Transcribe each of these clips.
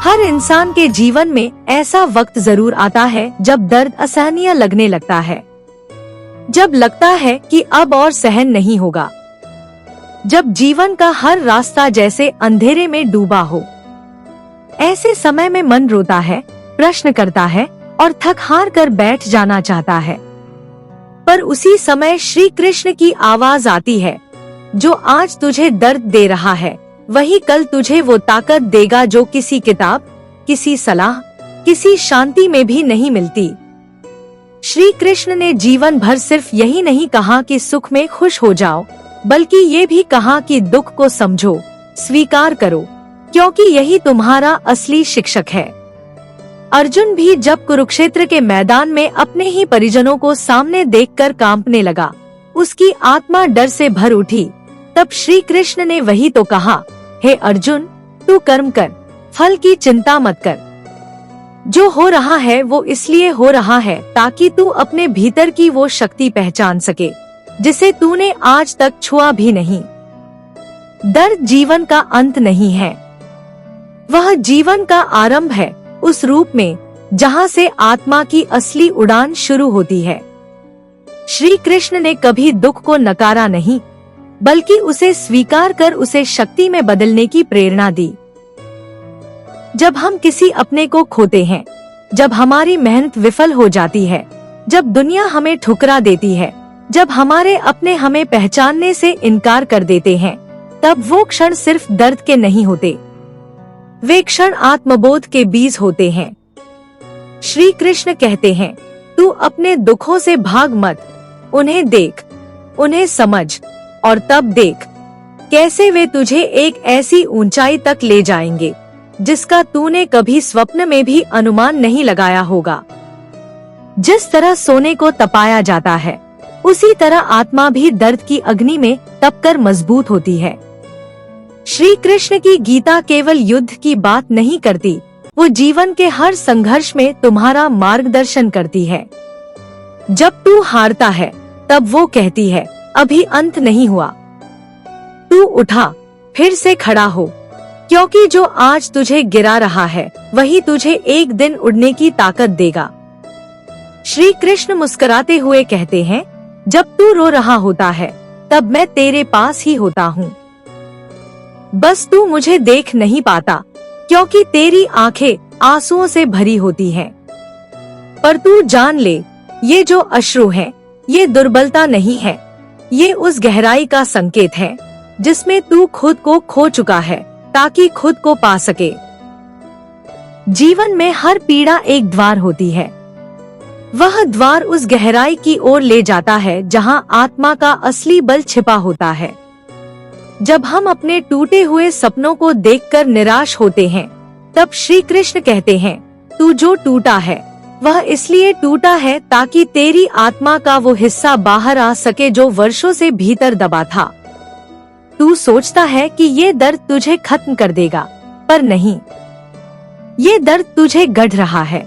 हर इंसान के जीवन में ऐसा वक्त जरूर आता है जब दर्द असहनीय लगने लगता है, जब लगता है कि अब और सहन नहीं होगा, जब जीवन का हर रास्ता जैसे अंधेरे में डूबा हो। ऐसे समय में मन रोता है, प्रश्न करता है और थक हार कर बैठ जाना चाहता है। पर उसी समय श्री कृष्ण की आवाज आती है, जो आज तुझे दर्द दे रहा है वही कल तुझे वो ताकत देगा जो किसी किताब, किसी सलाह, किसी शांति में भी नहीं मिलती। श्री कृष्ण ने जीवन भर सिर्फ यही नहीं कहा कि सुख में खुश हो जाओ, बल्कि ये भी कहा कि दुख को समझो, स्वीकार करो, क्योंकि यही तुम्हारा असली शिक्षक है। अर्जुन भी जब कुरुक्षेत्र के मैदान में अपने ही परिजनों को सामने देखकर कांपने लगा, उसकी आत्मा डर से भर उठी। तब श्री कृष्ण ने वही तो कहा, हे अर्जुन, तू कर्म कर, फल की चिंता मत कर। जो हो रहा है वो इसलिए हो रहा है ताकि तू अपने भीतर की वो शक्ति पहचान सके जिसे तूने आज तक छुआ भी नहीं। दर्द जीवन का अंत नहीं है, वह जीवन का आरंभ है, उस रूप में जहाँ से आत्मा की असली उड़ान शुरू होती है। श्री कृष्ण ने कभी दुख को नकारा नहीं, बल्कि उसे स्वीकार कर उसे शक्ति में बदलने की प्रेरणा दी। जब हम किसी अपने को खोते हैं, जब हमारी मेहनत विफल हो जाती है, जब दुनिया हमें ठुकरा देती है, जब हमारे अपने हमें पहचानने से इनकार कर देते हैं, तब वो क्षण सिर्फ दर्द के नहीं होते, वे क्षण आत्मबोध के बीज होते हैं। श्री कृष्ण कहते हैं, तू अपने दुखों से भाग मत, उन्हें देख, उन्हें समझ, और तब देख कैसे वे तुझे एक ऐसी ऊंचाई तक ले जाएंगे जिसका तूने कभी स्वप्न में भी अनुमान नहीं लगाया होगा। जिस तरह सोने को तपाया जाता है, उसी तरह आत्मा भी दर्द की अग्नि में तपकर मजबूत होती है। श्री कृष्ण की गीता केवल युद्ध की बात नहीं करती, वो जीवन के हर संघर्ष में तुम्हारा मार्गदर्शन करती है। जब तू हारता है, तब वो कहती है, अभी अंत नहीं हुआ, तू उठा, फिर से खड़ा हो, क्योंकि जो आज तुझे गिरा रहा है वही तुझे एक दिन उड़ने की ताकत देगा। श्री कृष्ण मुस्कुराते हुए कहते हैं, जब तू रो रहा होता है तब मैं तेरे पास ही होता हूँ, बस तू मुझे देख नहीं पाता क्योंकि तेरी आंखें आंसुओं से भरी होती हैं। पर तू जान ले, ये जो अश्रु है ये दुर्बलता नहीं है, ये उस गहराई का संकेत है जिसमें तू खुद को खो चुका है ताकि खुद को पा सके। जीवन में हर पीड़ा एक द्वार होती है, वह द्वार उस गहराई की ओर ले जाता है जहां आत्मा का असली बल छिपा होता है। जब हम अपने टूटे हुए सपनों को देखकर निराश होते हैं, तब श्री कृष्ण कहते हैं, तू जो टूटा है वह इसलिए टूटा है ताकि तेरी आत्मा का वो हिस्सा बाहर आ सके जो वर्षों से भीतर दबा था। तू सोचता है कि ये दर्द तुझे खत्म कर देगा, पर नहीं, ये दर्द तुझे गढ़ रहा है।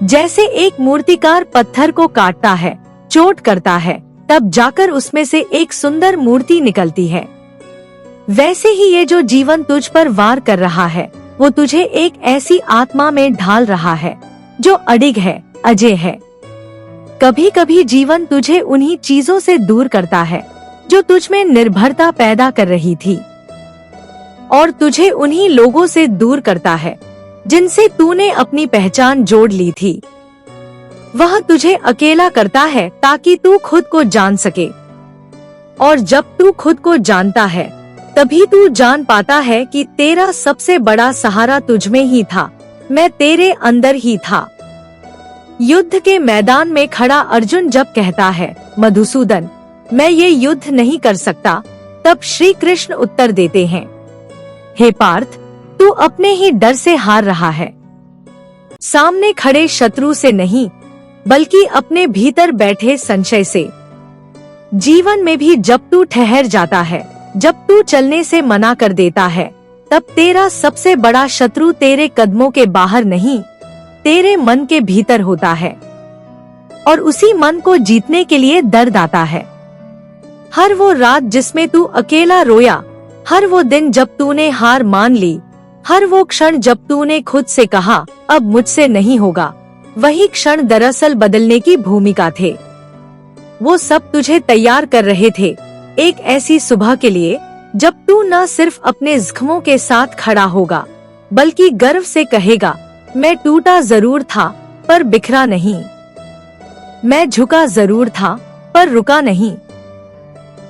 जैसे एक मूर्तिकार पत्थर को काटता है, चोट करता है, तब जाकर उसमें से एक सुंदर मूर्ति निकलती है। वैसे ही ये जो जीवन तुझ पर वार कर रहा है, वो तुझे एक ऐसी आत्मा में ढाल रहा है जो अडिग है, अजय है। कभी कभी जीवन तुझे उन्हीं चीजों से दूर करता है जो तुझ में निर्भरता पैदा कर रही थी, और तुझे उन्हीं लोगों से दूर करता है जिनसे तूने अपनी पहचान जोड़ ली थी। वह तुझे अकेला करता है ताकि तू खुद को जान सके, और जब तू खुद को जानता है तभी तू जान पाता है कि तेरा सबसे बड़ा सहारा तुझ में ही था, मैं तेरे अंदर ही था। युद्ध के मैदान में खड़ा अर्जुन जब कहता है, मधुसूदन, मैं ये युद्ध नहीं कर सकता, तब श्री कृष्ण उत्तर देते हैं, हे पार्थ, तू अपने ही डर से हार रहा है, सामने खड़े शत्रु से नहीं, बल्कि अपने भीतर बैठे संशय से। जीवन में भी जब तू ठहर जाता है, जब तू चलने से मना कर देता है, तब तेरा सबसे बड़ा शत्रु तेरे कदमों के बाहर नहीं, तेरे मन के भीतर होता है, और उसी मन को जीतने के लिए दर्द आता है। हर वो रात जिसमें तू अकेला रोया, हर वो दिन जब तूने हार मान ली, हर वो क्षण जब तूने खुद से कहा अब मुझसे नहीं होगा, वही क्षण दरअसल बदलने की भूमिका थे। वो सब तुझे तैयार कर रहे थे एक ऐसी सुबह के लिए जब तू न सिर्फ अपने जख्मों के साथ खड़ा होगा, बल्कि गर्व से कहेगा, मैं टूटा जरूर था पर बिखरा नहीं, मैं झुका जरूर था पर रुका नहीं।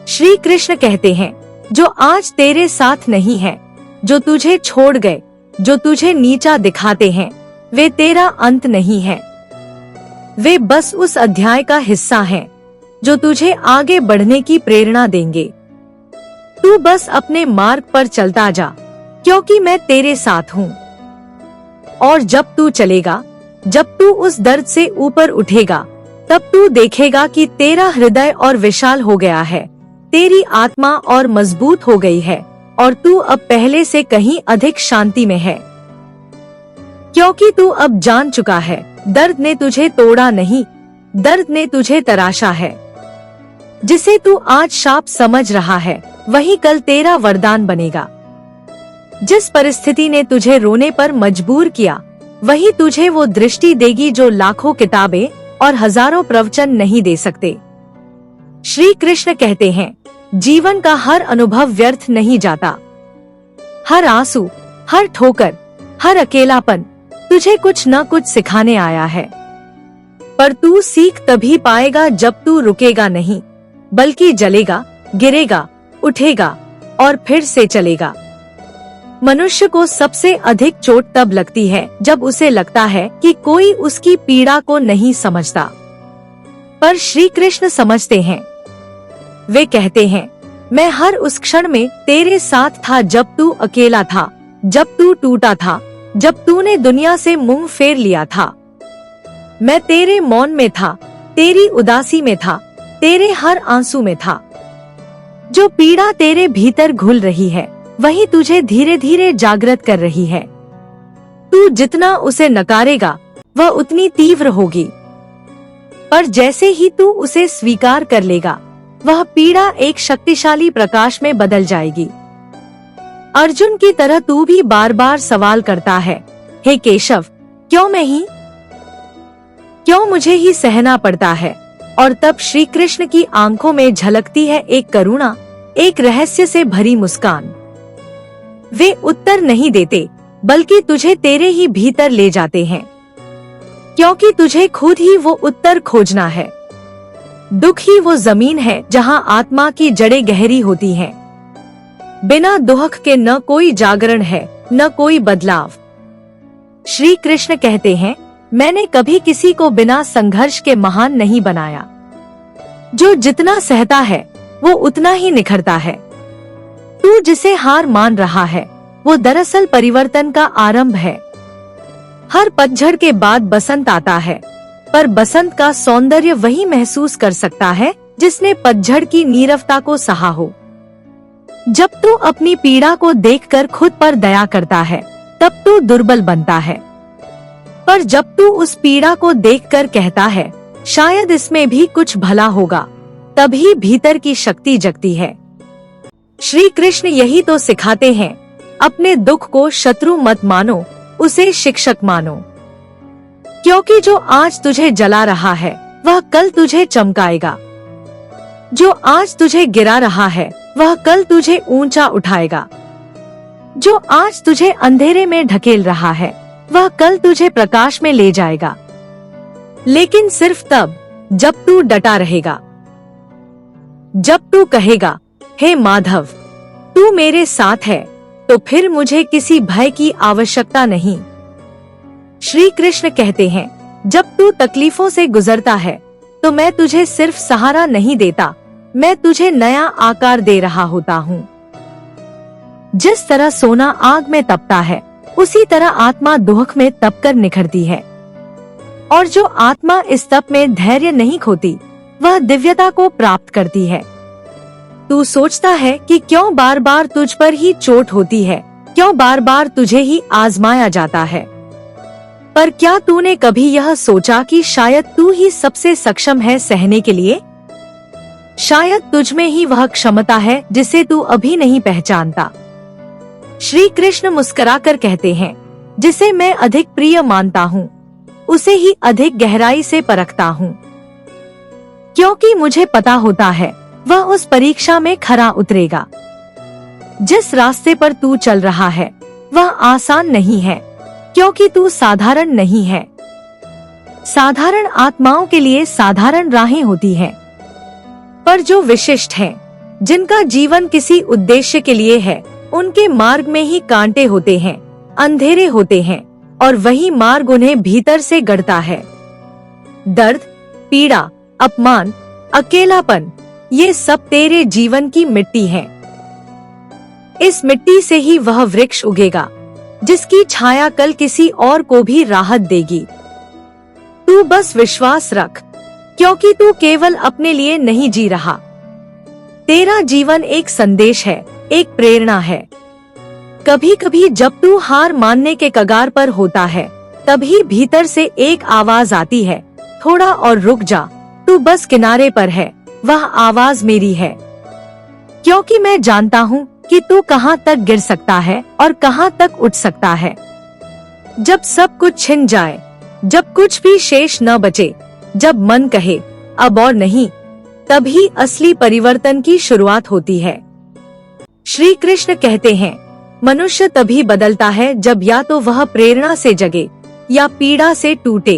श्री कृष्ण कहते हैं, जो आज तेरे साथ नहीं है, जो तुझे छोड़ गए, जो तुझे नीचा दिखाते हैं, वे तेरा अंत नहीं है। वे बस उस अध्याय का हिस्सा हैं, जो तुझे आगे बढ़ने की प्रेरणा देंगे। तू बस अपने मार्ग पर चलता जा, क्योंकि मैं तेरे साथ हूँ। और जब तू चलेगा, जब तू उस दर्द से ऊपर उठेगा, तब तू देखेगा कि तेरा हृदय और विशाल हो गया है, तेरी आत्मा और मजबूत हो गई है, और तू अब पहले से कहीं अधिक शांति में है। क्योंकि तू अब जान चुका है, दर्द ने तुझे तोड़ा नहीं, दर्द ने तुझे तराशा है। जिसे तू आज शाप समझ रहा है, वही कल तेरा वरदान बनेगा। जिस परिस्थिति ने तुझे रोने पर मजबूर किया, वही तुझे वो दृष्टि देगी जो लाखों किताबें और हजारों प्रवचन नहीं दे सकते। श्री कृष्ण कहते हैं, जीवन का हर अनुभव व्यर्थ नहीं जाता। हर आंसू, हर ठोकर, हर अकेलापन तुझे कुछ न कुछ सिखाने आया है। पर तू सीख तभी पाएगा जब तू रुकेगा नहीं, बल्कि जलेगा, गिरेगा, उठेगा और फिर से चलेगा। मनुष्य को सबसे अधिक चोट तब लगती है जब उसे लगता है कि कोई उसकी पीड़ा को नहीं समझता। पर श्री कृष्ण समझते हैं। वे कहते हैं, मैं हर उस क्षण में तेरे साथ था जब तू अकेला था, जब तू टूटा था, जब तूने दुनिया से मुंह फेर लिया था। मैं तेरे मौन में था, तेरी उदासी में था, तेरे हर आंसू में था। जो पीड़ा तेरे भीतर घुल रही है, वही तुझे धीरे धीरे जागृत कर रही है। तू जितना उसे नकारेगा, वह उतनी तीव्र होगी। पर जैसे ही तू उसे स्वीकार कर लेगा, वह पीड़ा एक शक्तिशाली प्रकाश में बदल जाएगी। अर्जुन की तरह तू भी बार बार सवाल करता है, हे केशव, क्यों मैं ही? क्यों मुझे ही सहना पड़ता है? और तब श्री कृष्ण की आंखों में झलकती है एक करुणा, एक रहस्य से भरी मुस्कान। वे उत्तर नहीं देते, बल्कि तुझे तेरे ही भीतर ले जाते हैं, क्योंकि तुझे खुद ही वो उत्तर खोजना है। दुख ही वो जमीन है जहां आत्मा की जड़ें गहरी होती हैं। बिना दुख के न कोई जागरण है, न कोई बदलाव। श्री कृष्ण कहते हैं, मैंने कभी किसी को बिना संघर्ष के महान नहीं बनाया। जो जितना सहता है, वो उतना ही निखरता है। तू जिसे हार मान रहा है, वो दरअसल परिवर्तन का आरंभ है। हर पतझड़ के बाद बसंत आता है, पर बसंत का सौंदर्य वही महसूस कर सकता है जिसने पतझड़ की नीरवता को सहा हो। जब तू अपनी पीड़ा को देखकर खुद पर दया करता है, तब तू दुर्बल बनता है। पर जब तू उस पीड़ा को देखकर कहता है, शायद इसमें भी कुछ भला होगा, तभी भीतर की शक्ति जगती है। श्री कृष्ण यही तो सिखाते हैं, अपने दुख को शत्रु मत मानो, उसे शिक्षक मानो। क्योंकि जो आज तुझे जला रहा है, वह कल तुझे चमकाएगा। जो आज तुझे गिरा रहा है, वह कल तुझे ऊंचा उठाएगा। जो आज तुझे अंधेरे में ढकेल रहा है, वह कल तुझे प्रकाश में ले जाएगा। लेकिन सिर्फ तब जब तू डटा रहेगा। जब तू कहेगा, हे माधव, तू मेरे साथ है, तो फिर मुझे किसी भय की आवश्यकता नहीं। श्री कृष्ण कहते हैं, जब तू तकलीफों से गुजरता है, तो मैं तुझे सिर्फ सहारा नहीं देता, मैं तुझे नया आकार दे रहा होता हूँ। जिस तरह सोना आग में तपता है, उसी तरह आत्मा दुख में तपकर निखरती है। और जो आत्मा इस तप में धैर्य नहीं खोती, वह दिव्यता को प्राप्त करती है। तू सोचता है कि क्यों बार बार तुझ पर ही चोट होती है, क्यों बार बार तुझे ही आजमाया जाता है। पर क्या तूने कभी यह सोचा कि शायद तू ही सबसे सक्षम है सहने के लिए? शायद तुझ में ही वह क्षमता है जिसे तू अभी नहीं पहचानता। श्री कृष्ण मुस्कुराकर कहते हैं, जिसे मैं अधिक प्रिय मानता हूँ उसे ही अधिक गहराई से परखता हूँ, क्योंकि मुझे पता होता है वह उस परीक्षा में खरा उतरेगा। जिस रास्ते पर तू चल रहा है वह आसान नहीं है, क्योंकि तू साधारण नहीं है। साधारण आत्माओं के लिए साधारण राहें होती हैं, पर जो विशिष्ट हैं, जिनका जीवन किसी उद्देश्य के लिए है, उनके मार्ग में ही कांटे होते हैं, अंधेरे होते हैं, और वही मार्ग उन्हें भीतर से गढ़ता है। दर्द, पीड़ा, अपमान, अकेलापन, ये सब तेरे जीवन की मिट्टी है। इस मिट्टी से ही वह वृक्ष उगेगा जिसकी छाया कल किसी और को भी राहत देगी। तू बस विश्वास रख, क्योंकि तू केवल अपने लिए नहीं जी रहा। तेरा जीवन एक संदेश है, एक प्रेरणा है। कभी कभी जब तू हार मानने के कगार पर होता है, तभी भीतर से एक आवाज आती है, थोड़ा और रुक जा, तू बस किनारे पर है, वह आवाज मेरी है। क्योंकि मैं जानता हूँ कि तू कहाँ तक गिर सकता है और कहाँ तक उठ सकता है। जब सब कुछ छिन जाए, जब कुछ भी शेष न बचे, जब मन कहे अब और नहीं, तभी असली परिवर्तन की शुरुआत होती है। श्री कृष्ण कहते हैं, मनुष्य तभी बदलता है जब या तो वह प्रेरणा से जगे या पीड़ा से टूटे।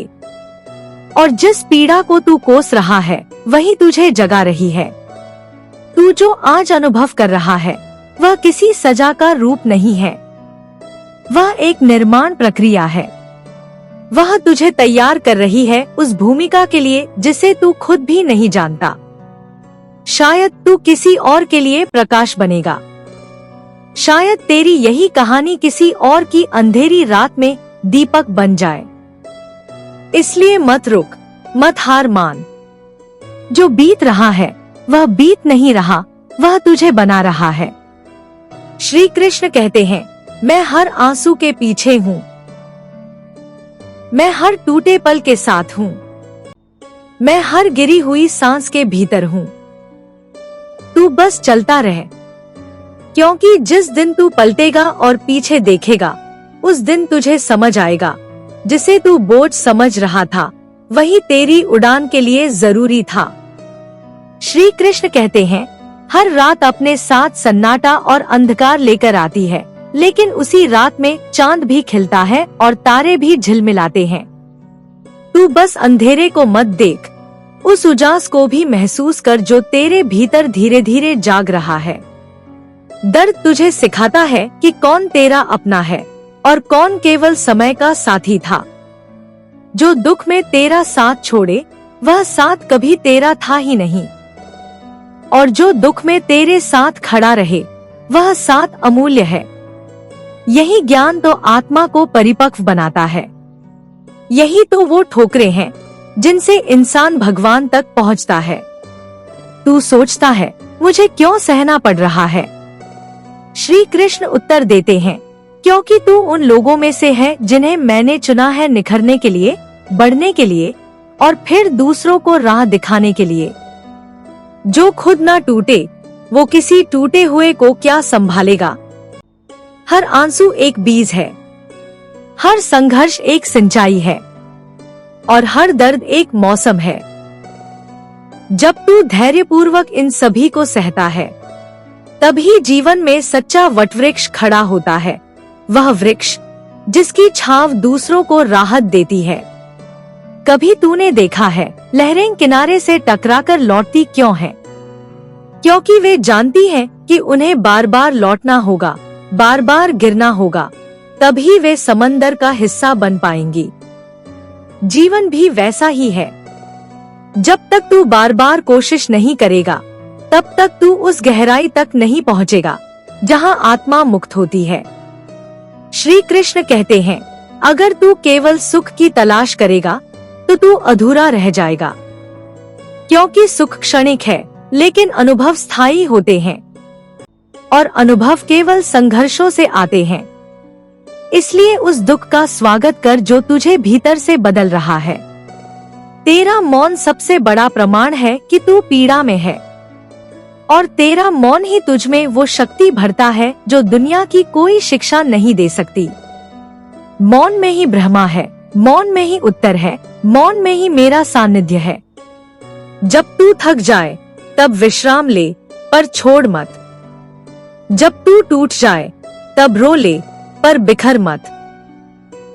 और जिस पीड़ा को तू कोस रहा है वही तुझे जगा रही है। तू जो आज अनुभव कर रहा है वह किसी सजा का रूप नहीं है, वह एक निर्माण प्रक्रिया है। वह तुझे तैयार कर रही है उस भूमिका के लिए जिसे तू खुद भी नहीं जानता। शायद तू किसी और के लिए प्रकाश बनेगा, शायद तेरी यही कहानी किसी और की अंधेरी रात में दीपक बन जाए। इसलिए मत रुक, मत हार मान। जो बीत रहा है वह बीत नहीं रहा, वह तुझे बना रहा है। श्री कृष्ण कहते हैं, मैं हर आंसू के पीछे हूँ, मैं हर टूटे पल के साथ हूँ, मैं हर गिरी हुई सांस के भीतर हूँ। तू बस चलता रह, क्योंकि जिस दिन तू पलटेगा और पीछे देखेगा, उस दिन तुझे समझ आएगा जिसे तू बोझ समझ रहा था वही तेरी उड़ान के लिए जरूरी था। श्री कृष्ण कहते हैं, हर रात अपने साथ सन्नाटा और अंधकार लेकर आती है, लेकिन उसी रात में चांद भी खिलता है और तारे भी झिलमिलाते हैं। तू बस अंधेरे को मत देख, उस उजास को भी महसूस कर जो तेरे भीतर धीरे धीरे जाग रहा है। दर्द तुझे सिखाता है कि कौन तेरा अपना है और कौन केवल समय का साथी था। जो दुख में तेरा साथ छोड़े वह साथ कभी तेरा था ही नहीं, और जो दुख में तेरे साथ खड़ा रहे वह साथ अमूल्य है। यही ज्ञान तो आत्मा को परिपक्व बनाता है। यही तो वो ठोकरें हैं जिनसे इंसान भगवान तक पहुंचता है। तू सोचता है मुझे क्यों सहना पड़ रहा है? श्री कृष्ण उत्तर देते हैं, क्योंकि तू उन लोगों में से है जिन्हें मैंने चुना है निखरने के लिए, बढ़ने के लिए और फिर दूसरों को राह दिखाने के लिए। जो खुद ना टूटे वो किसी टूटे हुए को क्या संभालेगा। हर आंसू एक बीज है, हर संघर्ष एक सिंचाई है और हर दर्द एक मौसम है। जब तू धैर्यपूर्वक इन सभी को सहता है, तभी जीवन में सच्चा वटवृक्ष खड़ा होता है। वह वृक्ष जिसकी छांव दूसरों को राहत देती है। कभी तूने देखा है लहरें किनारे से टकराकर लौटती क्यों हैं? क्योंकि वे जानती हैं कि उन्हें बार बार लौटना होगा, बार बार गिरना होगा, तभी वे समंदर का हिस्सा बन पाएंगी। जीवन भी वैसा ही है। जब तक तू बार बार कोशिश नहीं करेगा, तब तक तू उस गहराई तक नहीं पहुंचेगा जहां आत्मा मुक्त होती है। श्री कृष्ण कहते हैं, अगर तू केवल सुख की तलाश करेगा तो तू अधूरा रह जाएगा, क्योंकि सुख क्षणिक है लेकिन अनुभव स्थायी होते हैं और अनुभव केवल संघर्षों से आते हैं। इसलिए उस दुख का स्वागत कर जो तुझे भीतर से बदल रहा है। तेरा मौन सबसे बड़ा प्रमाण है कि तू पीड़ा में है। और तेरा मौन ही तुझ में वो शक्ति भरता है जो दुनिया की कोई शिक्षा नहीं दे सकती। मौन में ही ब्रह्मा है, मौन में ही उत्तर है, मौन में ही मेरा सानिध्य है। जब तू थक जाए तब विश्राम ले, पर छोड़ मत। जब तू टूट जाए तब रो ले, पर बिखर मत।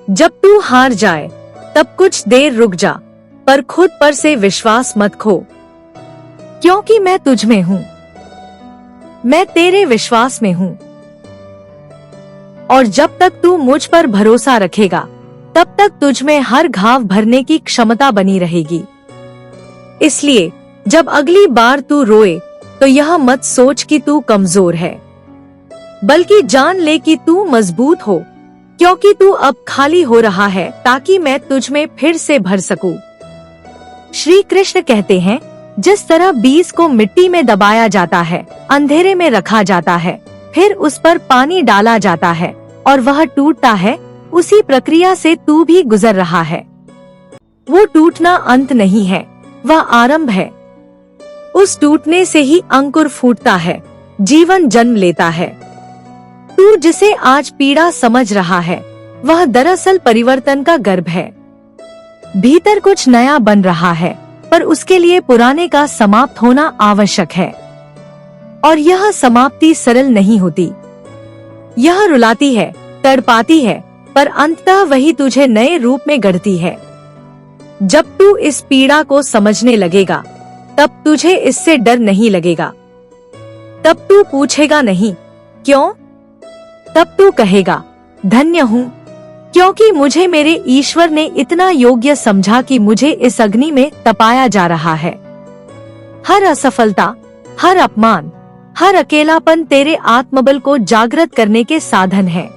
जब तू हार जाए तब कुछ देर रुक जा, पर खुद पर से विश्वास मत खो। क्योंकि मैं तुझ में हूँ, मैं तेरे विश्वास में हूँ। और जब तक तू मुझ पर भरोसा रखेगा तब तक तुझ में हर घाव भरने की क्षमता बनी रहेगी। इसलिए जब अगली बार तू रोए तो यह मत सोच कि तू कमजोर है, बल्कि जान ले कि तू मजबूत हो, क्योंकि तू अब खाली हो रहा है ताकि मैं तुझ में फिर से भर सकूं। श्री कृष्ण कहते हैं, जिस तरह बीज को मिट्टी में दबाया जाता है, अंधेरे में रखा जाता है, फिर उस पर पानी डाला जाता है और वह टूटता है, उसी प्रक्रिया से तू भी गुजर रहा है। वो टूटना अंत नहीं है, वह आरंभ है। उस टूटने से ही अंकुर फूटता है, जीवन जन्म लेता है। तू जिसे आज पीड़ा समझ रहा है, वह दरअसल परिवर्तन का गर्भ है। भीतर कुछ नया बन रहा है, पर उसके लिए पुराने का समाप्त होना आवश्यक है। और यह समाप्ति सरल नहीं होती। यह रुलाती है, तड़पाती है, पर अंततः वही तुझे नए रूप में गढ़ती है। जब तू इस पीड़ा को समझने लगेगा, तब तुझे इससे डर नहीं लगेगा। तब तू पूछेगा नहीं क्यों, तब तू कहेगा धन्य हूँ, क्योंकि मुझे मेरे ईश्वर ने इतना योग्य समझा कि मुझे इस अग्नि में तपाया जा रहा है। हर असफलता, हर अपमान, हर अकेलापन तेरे आत्मबल को जागृत करने के साधन हैं।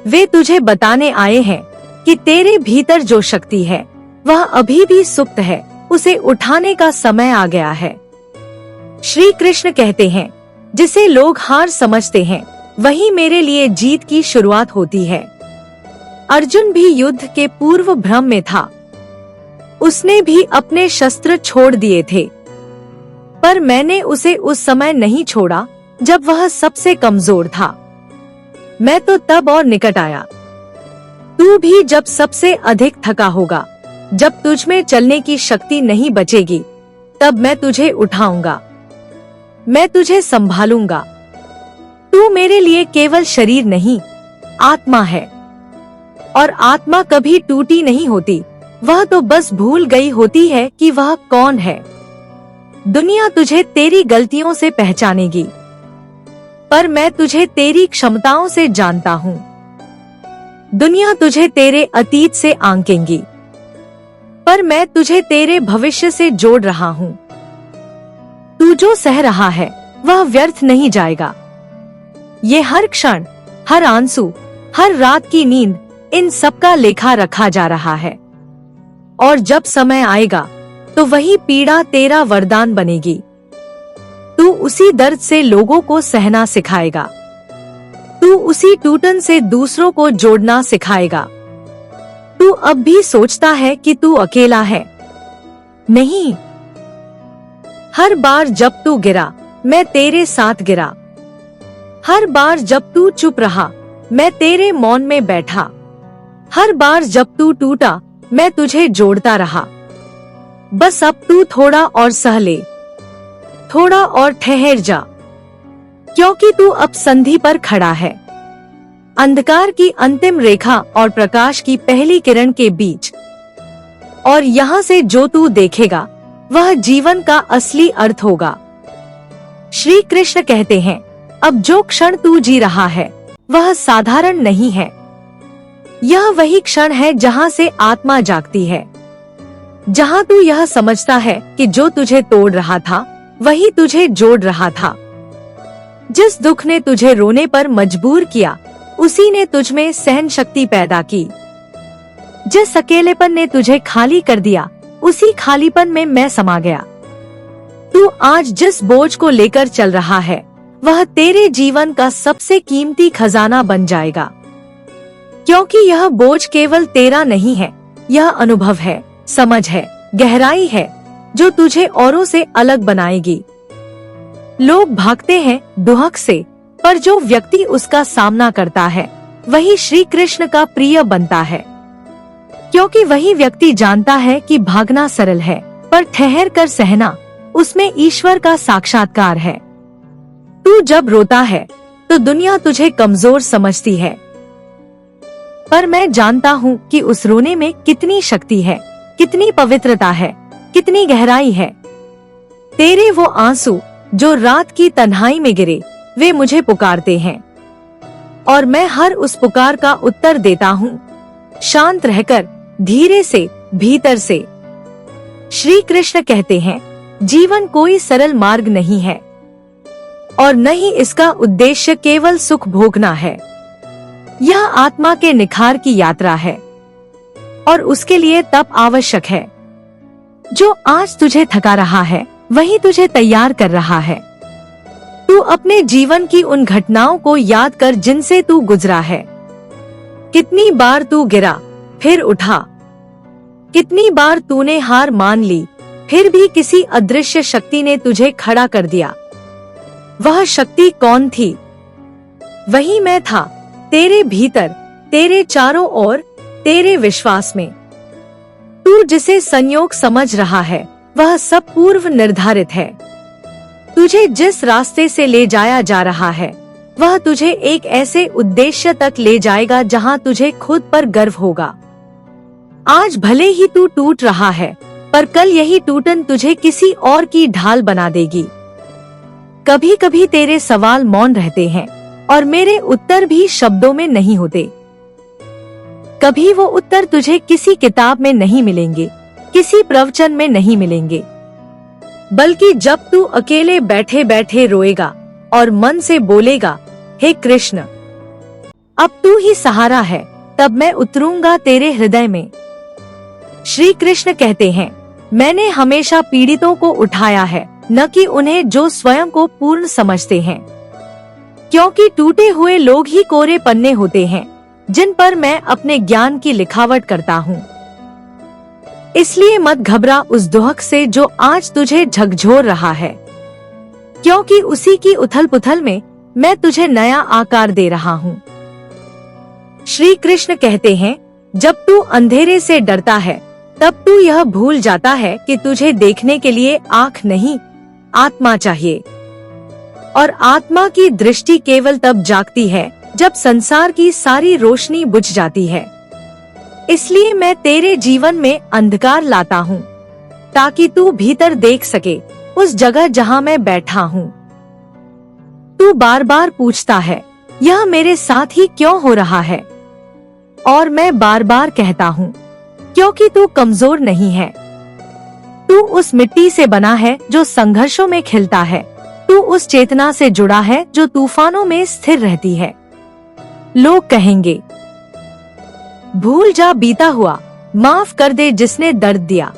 वे तुझे बताने आए हैं कि तेरे भीतर जो शक्ति है वह अभी भी सुप्त है, उसे उठाने का समय आ गया है। श्री कृष्ण कहते हैं, जिसे लोग हार समझते हैं वही मेरे लिए जीत की शुरुआत होती है। अर्जुन भी युद्ध के पूर्व भ्रम में था। उसने भी अपने शस्त्र छोड़ दिए थे, पर मैंने उसे उस समय नहीं छोड़ा जब वह सबसे कमजोर था। मैं तो तब और निकट आया। तू भी जब सबसे अधिक थका होगा, जब तुझ में चलने की शक्ति नहीं बचेगी, तब मैं तुझे उठाऊंगा, मैं तुझे संभालूंगा। तू मेरे लिए केवल शरीर नहीं, आत्मा है। और आत्मा कभी टूटी नहीं होती, वह तो बस भूल गई होती है कि वह कौन है। दुनिया तुझे तेरी गलतियों से पहचानेगी, पर मैं तुझे तेरी क्षमताओं से जानता हूँ। दुनिया तुझे तेरे अतीत से आंकेगी, पर मैं तुझे तेरे भविष्य से जोड़ रहा हूँ। तू जो सह रहा है वह व्यर्थ नहीं जाएगा। ये हर क्षण, हर आंसू, हर रात की नींद, इन सब का लेखा रखा जा रहा है। और जब समय आएगा तो वही पीड़ा तेरा वरदान बनेगी। तू उसी दर्द से लोगों को सहना सिखाएगा। तू उसी टूटन से दूसरों को जोड़ना सिखाएगा। तू अब भी सोचता है कि तू अकेला है। नहीं, हर बार जब तू गिरा, मैं तेरे साथ गिरा। हर बार जब तू चुप रहा, मैं तेरे मौन में बैठा। हर बार जब तू टूटा, मैं तुझे जोड़ता रहा। बस अब तू थोड़ा और सह ले, थोड़ा और ठहर जा, क्योंकि तू अब संधि पर खड़ा है। अंधकार की अंतिम रेखा और प्रकाश की पहली किरण के बीच। और यहाँ से जो तू देखेगा वह जीवन का असली अर्थ होगा। श्री कृष्ण कहते हैं, अब जो क्षण तू जी रहा है वह साधारण नहीं है। यह वही क्षण है जहाँ से आत्मा जागती है, जहाँ तू यह समझता है कि जो तुझे तोड़ रहा था वही तुझे जोड़ रहा था। जिस दुख ने तुझे रोने पर मजबूर किया, उसी ने तुझ में सहन शक्ति पैदा की। जिस अकेलेपन ने तुझे खाली कर दिया, उसी खालीपन में मैं समा गया। तू आज जिस बोझ को लेकर चल रहा है वह तेरे जीवन का सबसे कीमती खजाना बन जाएगा, क्योंकि यह बोझ केवल तेरा नहीं है, यह अनुभव है, समझ है, गहराई है, जो तुझे औरों से अलग बनाएगी। लोग भागते हैं दुहक से, पर जो व्यक्ति उसका सामना करता है वही श्री कृष्ण का प्रिय बनता है, क्योंकि वही व्यक्ति जानता है कि भागना सरल है, पर ठहर कर सहना उसमें ईश्वर का साक्षात्कार है। तू जब रोता है तो दुनिया तुझे कमजोर समझती है, पर मैं जानता हूँ कि उस रोने में कितनी शक्ति है, कितनी पवित्रता है, कितनी गहराई है। तेरे वो आंसू जो रात की तन्हाई में गिरे, वे मुझे पुकारते हैं और मैं हर उस पुकार का उत्तर देता हूँ, शांत रहकर, धीरे से, भीतर से। श्री कृष्ण कहते हैं, जीवन कोई सरल मार्ग नहीं है और न ही इसका उद्देश्य केवल सुख भोगना है। यह आत्मा के निखार की यात्रा है और उसके लिए तप आवश्यक है। जो आज तुझे थका रहा है वही तुझे तैयार कर रहा है। तू अपने जीवन की उन घटनाओं को याद कर जिनसे तू गुजरा है। कितनी बार तू गिरा फिर उठा, कितनी बार तूने हार मान ली, फिर भी किसी अदृश्य शक्ति ने तुझे खड़ा कर दिया। वह शक्ति कौन थी? वही मैं था, तेरे भीतर, तेरे चारों ओर, तेरे विश्वास में। तू जिसे संयोग समझ रहा है वह सब पूर्व निर्धारित है। तुझे जिस रास्ते से ले जाया जा रहा है वह तुझे एक ऐसे उद्देश्य तक ले जाएगा जहां तुझे खुद पर गर्व होगा। आज भले ही तू टूट रहा है, पर कल यही टूटन तुझे किसी और की ढाल बना देगी। कभी कभी तेरे सवाल मौन रहते हैं और मेरे उत्तर भी शब्दों में नहीं होते। कभी वो उत्तर तुझे किसी किताब में नहीं मिलेंगे, किसी प्रवचन में नहीं मिलेंगे, बल्कि जब तू अकेले बैठे बैठे रोएगा और मन से बोलेगा, हे कृष्ण, अब तू ही सहारा है, तब मैं उतरूंगा तेरे हृदय में। श्री कृष्ण कहते हैं, मैंने हमेशा पीड़ितों को उठाया है, न कि उन्हें जो स्वयं को पूर्ण समझते हैं, क्योंकि टूटे हुए लोग ही कोरे पन्ने होते हैं जिन पर मैं अपने ज्ञान की लिखावट करता हूँ। इसलिए मत घबरा उस दुहक से जो आज तुझे झकझोर रहा है, क्योंकि उसी की उथल पुथल में मैं तुझे नया आकार दे रहा हूँ। श्री कृष्ण कहते हैं, जब तू अंधेरे से डरता है तब तू यह भूल जाता है कि तुझे देखने के लिए आँख नहीं, आत्मा चाहिए, और आत्मा की दृष्टि केवल तब जागती है जब संसार की सारी रोशनी बुझ जाती है। इसलिए मैं तेरे जीवन में अंधकार लाता हूँ ताकि तू भीतर देख सके, उस जगह जहाँ मैं बैठा हूँ। तू बार बार पूछता है, यह मेरे साथ ही क्यों हो रहा है? और मैं बार बार कहता हूँ, क्योंकि तू कमजोर नहीं है। तू उस मिट्टी से बना है जो संघर्षों में खिलता है। तू उस चेतना से जुड़ा है जो तूफानों में स्थिर रहती है। लोग कहेंगे, भूल जा बीता हुआ, माफ कर दे जिसने दर्द दिया,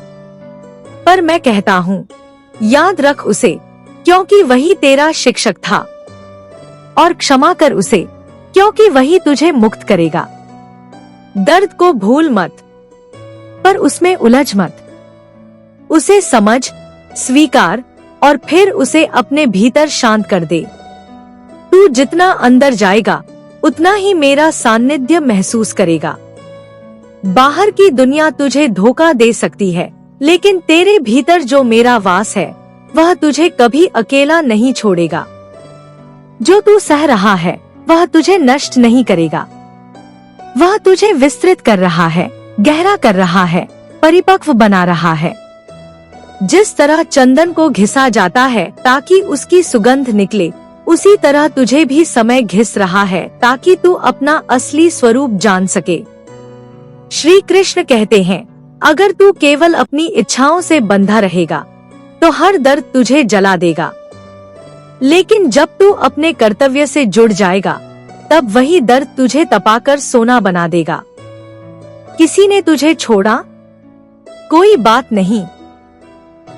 पर मैं कहता हूँ, याद रख उसे, क्योंकि वही तेरा शिक्षक था, और क्षमा कर उसे, क्योंकि वही तुझे मुक्त करेगा। दर्द को भूल मत, पर उसमें उलझ मत। उसे समझ, स्वीकार और फिर उसे अपने भीतर शांत कर दे। तू जितना अंदर जाएगा उतना ही मेरा सानिध्य महसूस करेगा। बाहर की दुनिया तुझे धोखा दे सकती है, लेकिन तेरे भीतर जो मेरा वास है वह तुझे कभी अकेला नहीं छोड़ेगा। जो तू सह रहा है वह तुझे नष्ट नहीं करेगा। वह तुझे विस्तृत कर रहा है, गहरा कर रहा है, परिपक्व बना रहा है। जिस तरह चंदन को घिसा जाता है ताकि उसकी सुगंध निकले, उसी तरह तुझे भी समय घिस रहा है ताकि तू अपना असली स्वरूप जान सके। श्री कृष्ण कहते हैं, अगर तू केवल अपनी इच्छाओं से बंधा रहेगा तो हर दर्द तुझे जला देगा, लेकिन जब तू अपने कर्तव्य से जुड़ जाएगा तब वही दर्द तुझे तपाकर सोना बना देगा। किसी ने तुझे छोड़ा, कोई बात नहीं।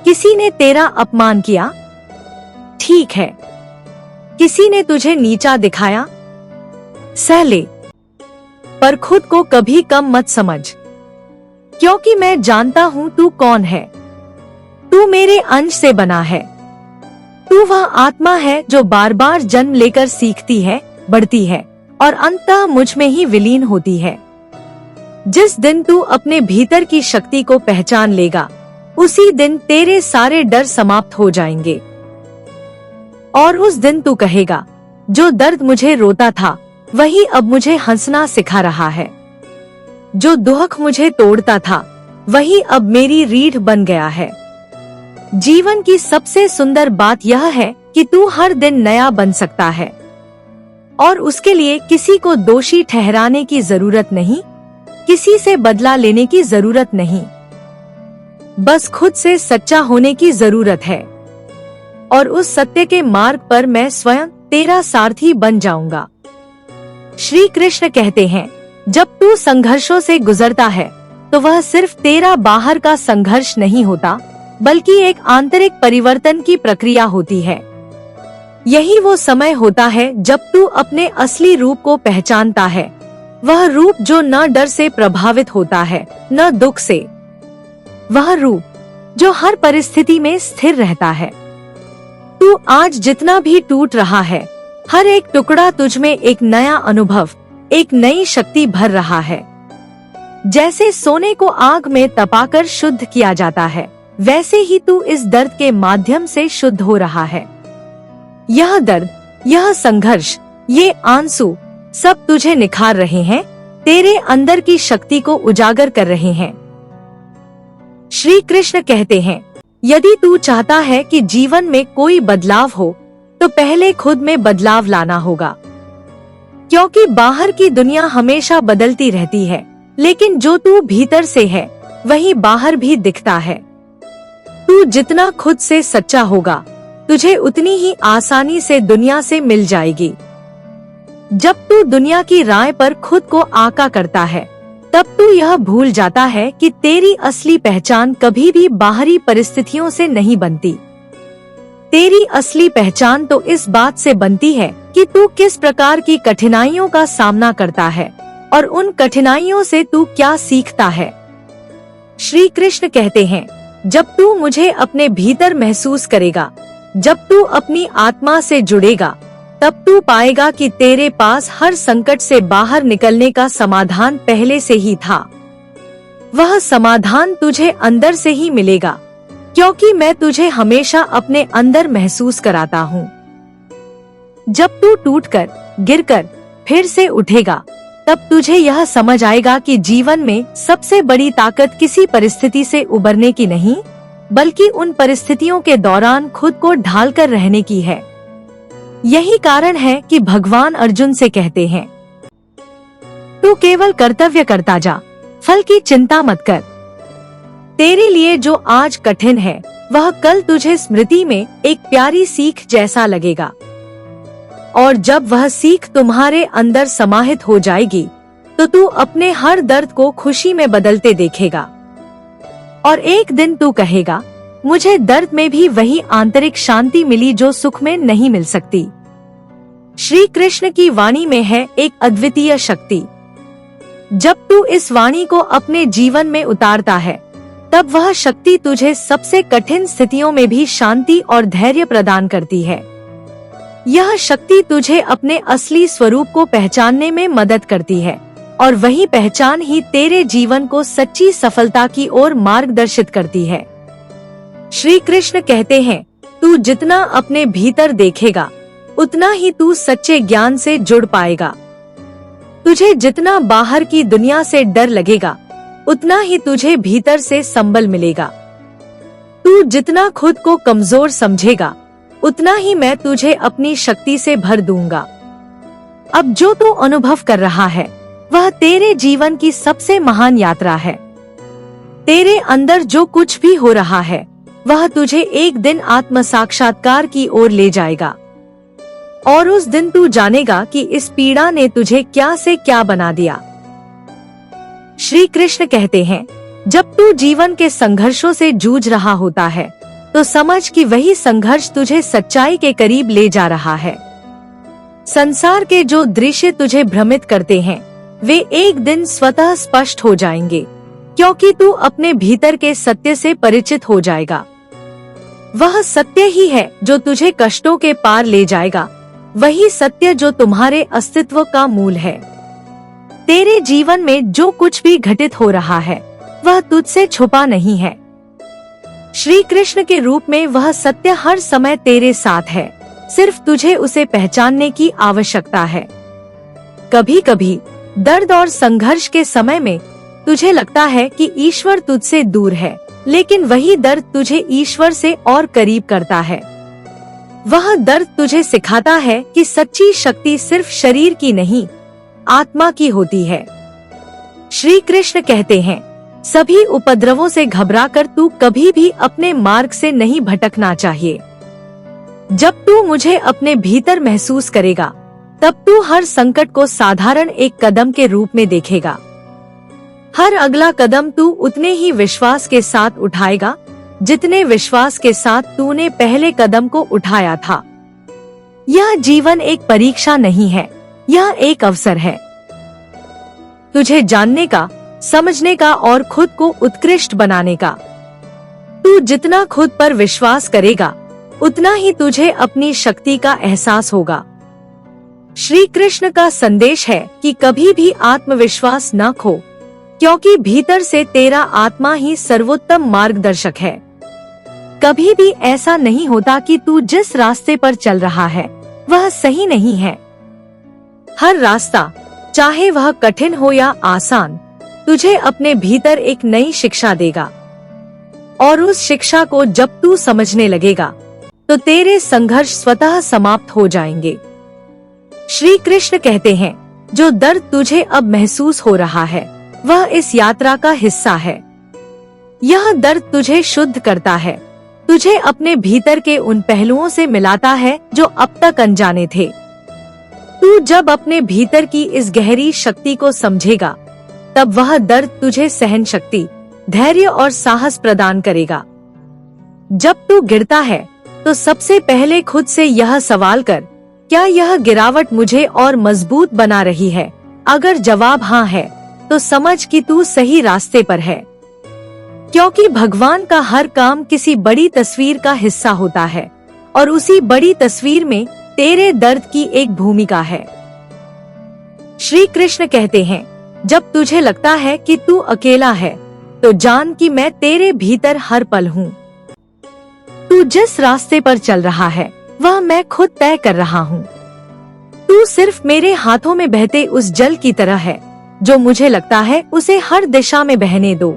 किसी ने तेरा अपमान किया, ठीक है। किसी ने तुझे नीचा दिखाया, सह ले, पर खुद को कभी कम मत समझ, क्योंकि मैं जानता हूँ तू कौन है। तू मेरे अंश से बना है। तू वह आत्मा है जो बार बार जन्म लेकर सीखती है, बढ़ती है और अंततः मुझ में ही विलीन होती है। जिस दिन तू अपने भीतर की शक्ति को पहचान लेगा, उसी दिन तेरे सारे डर समाप्त हो जाएंगे। और उस दिन तू कहेगा, जो दर्द मुझे रोता था वही अब मुझे हंसना सिखा रहा है। जो दुख मुझे तोड़ता था वही अब मेरी रीढ़ बन गया है। जीवन की सबसे सुंदर बात यह है कि तू हर दिन नया बन सकता है और उसके लिए किसी को दोषी ठहराने की जरूरत नहीं, किसी से बदला लेने की जरूरत नहीं। बस खुद से सच्चा होने की जरूरत है और उस सत्य के मार्ग पर मैं स्वयं तेरा सारथी बन जाऊंगा। श्री कृष्ण कहते हैं, जब तू संघर्षों से गुजरता है तो वह सिर्फ तेरा बाहर का संघर्ष नहीं होता, बल्कि एक आंतरिक परिवर्तन की प्रक्रिया होती है। यही वो समय होता है जब तू अपने असली रूप को पहचानता है, वह रूप जो न डर से प्रभावित होता है न दुख से, वह रूप जो हर परिस्थिति में स्थिर रहता है। तू आज जितना भी टूट रहा है, हर एक टुकड़ा तुझ में एक नया अनुभव, एक नई शक्ति भर रहा है। जैसे सोने को आग में तपाकर शुद्ध किया जाता है, वैसे ही तू इस दर्द के माध्यम से शुद्ध हो रहा है। यह दर्द, यह संघर्ष, ये आंसू सब तुझे निखार रहे हैं, तेरे अंदर की शक्ति को उजागर कर रहे हैं। श्री कृष्ण कहते हैं, यदि तू चाहता है कि जीवन में कोई बदलाव हो तो पहले खुद में बदलाव लाना होगा, क्योंकि बाहर की दुनिया हमेशा बदलती रहती है, लेकिन जो तू भीतर से है वही बाहर भी दिखता है। तू जितना खुद से सच्चा होगा, तुझे उतनी ही आसानी से दुनिया से मिल जाएगी। जब तू दुनिया की राय पर खुद को आका करता है, तब तू यह भूल जाता है कि तेरी असली पहचान कभी भी बाहरी परिस्थितियों से नहीं बनती। तेरी असली पहचान तो इस बात से बनती है कि तू किस प्रकार की कठिनाइयों का सामना करता है और उन कठिनाइयों से तू क्या सीखता है। श्री कृष्ण कहते हैं, जब तू मुझे अपने भीतर महसूस करेगा, जब तू अपनी आत्मा से जुड़ेगा, तब तू पाएगा कि तेरे पास हर संकट से बाहर निकलने का समाधान पहले से ही था। वह समाधान तुझे अंदर से ही मिलेगा, क्योंकि मैं तुझे हमेशा अपने अंदर महसूस कराता हूँ। जब तू टूटकर, गिरकर फिर से उठेगा, तब तुझे यह समझ आएगा कि जीवन में सबसे बड़ी ताकत किसी परिस्थिति से उबरने की नहीं, बल्कि उन परिस्थितियों के दौरान खुद को ढाल कर रहने की है। यही कारण है कि भगवान अर्जुन से कहते हैं, तू केवल कर्तव्य करता जा, फल की चिंता मत कर। तेरे लिए जो आज कठिन है, वह कल तुझे स्मृति में एक प्यारी सीख जैसा लगेगा, और जब वह सीख तुम्हारे अंदर समाहित हो जाएगी, तो तू अपने हर दर्द को खुशी में बदलते देखेगा। और एक दिन तू कहेगा, मुझे दर्द में भी वही आंतरिक शांति मिली जो सुख में नहीं मिल सकती। श्री कृष्ण की वाणी में है एक अद्वितीय शक्ति। जब तू इस वाणी को अपने जीवन में उतारता है, तब वह शक्ति तुझे सबसे कठिन स्थितियों में भी शांति और धैर्य प्रदान करती है। यह शक्ति तुझे अपने असली स्वरूप को पहचानने में मदद करती है, और वही पहचान ही तेरे जीवन को सच्ची सफलता की ओर मार्गदर्शित करती है। श्री कृष्ण कहते हैं, तू जितना अपने भीतर देखेगा, उतना ही तू सच्चे ज्ञान से जुड़ पाएगा। तुझे जितना बाहर की दुनिया से डर लगेगा, उतना ही तुझे भीतर से संबल मिलेगा। तू जितना खुद को कमजोर समझेगा, उतना ही मैं तुझे अपनी शक्ति से भर दूंगा। अब जो तू अनुभव कर रहा है, वह तेरे जीवन की सबसे महान यात्रा है। तेरे अंदर जो कुछ भी हो रहा है, वह तुझे एक दिन आत्म साक्षात्कार की ओर ले जाएगा, और उस दिन तू जानेगा कि इस पीड़ा ने तुझे क्या से क्या बना दिया। श्री कृष्ण कहते हैं, जब तू जीवन के संघर्षों से जूझ रहा होता है, तो समझ कि वही संघर्ष तुझे सच्चाई के करीब ले जा रहा है। संसार के जो दृश्य तुझे भ्रमित करते हैं, वे एक दिन स्वतः स्पष्ट हो जाएंगे, क्योंकि तू अपने भीतर के सत्य से परिचित हो जाएगा। वह सत्य ही है जो तुझे कष्टों के पार ले जाएगा, वही सत्य जो तुम्हारे अस्तित्व का मूल है। तेरे जीवन में जो कुछ भी घटित हो रहा है वह तुझसे छुपा नहीं है। श्री कृष्ण के रूप में वह सत्य हर समय तेरे साथ है, सिर्फ तुझे उसे पहचानने की आवश्यकता है। कभी कभी दर्द और संघर्ष के समय में तुझे लगता है कि ईश्वर तुझसे दूर है, लेकिन वही दर्द तुझे ईश्वर से और करीब करता है। वह दर्द तुझे सिखाता है कि सच्ची शक्ति सिर्फ शरीर की नहीं, आत्मा की होती है। श्री कृष्ण कहते हैं, सभी उपद्रवों से घबराकर तू कभी भी अपने मार्ग से नहीं भटकना चाहिए। जब तू मुझे अपने भीतर महसूस करेगा, तब तू हर संकट को साधारण एक कदम के रूप में देखेगा। हर अगला कदम तू उतने ही विश्वास के साथ उठाएगा जितने विश्वास के साथ तूने पहले कदम को उठाया था। यह जीवन एक परीक्षा नहीं है, यह एक अवसर है तुझे जानने का, समझने का और खुद को उत्कृष्ट बनाने का। तू जितना खुद पर विश्वास करेगा, उतना ही तुझे अपनी शक्ति का एहसास होगा। श्री कृष्ण का संदेश है कि कभी भी आत्मविश्वास न खो, क्योंकि भीतर से तेरा आत्मा ही सर्वोत्तम मार्गदर्शक है। कभी भी ऐसा नहीं होता कि तू जिस रास्ते पर चल रहा है वह सही नहीं है। हर रास्ता, चाहे वह कठिन हो या आसान, तुझे अपने भीतर एक नई शिक्षा देगा। और उस शिक्षा को जब तू समझने लगेगा तो तेरे संघर्ष स्वतः समाप्त हो जाएंगे। श्री कृष्ण कहते हैं, जो दर्द तुझे अब महसूस हो रहा है वह इस यात्रा का हिस्सा है। यह दर्द तुझे शुद्ध करता है, तुझे अपने भीतर के उन पहलुओं से मिलाता है जो अब तक अनजाने थे। तू जब अपने भीतर की इस गहरी शक्ति को समझेगा, तब वह दर्द तुझे सहन शक्ति, धैर्य और साहस प्रदान करेगा। जब तू गिरता है तो सबसे पहले खुद से यह सवाल कर, क्या यह गिरावट मुझे और मजबूत बना रही है? अगर जवाब हाँ है तो समझ कि तू सही रास्ते पर है, क्योंकि भगवान का हर काम किसी बड़ी तस्वीर का हिस्सा होता है और उसी बड़ी तस्वीर में तेरे दर्द की एक भूमिका है। श्री कृष्ण कहते हैं, जब तुझे लगता है कि तू अकेला है तो जान कि मैं तेरे भीतर हर पल हूँ। तू जिस रास्ते पर चल रहा है वह मैं खुद तय कर रहा हूँ। तू सिर्फ मेरे हाथों में बहते उस जल की तरह है जो मुझे लगता है उसे हर दिशा में बहने दो।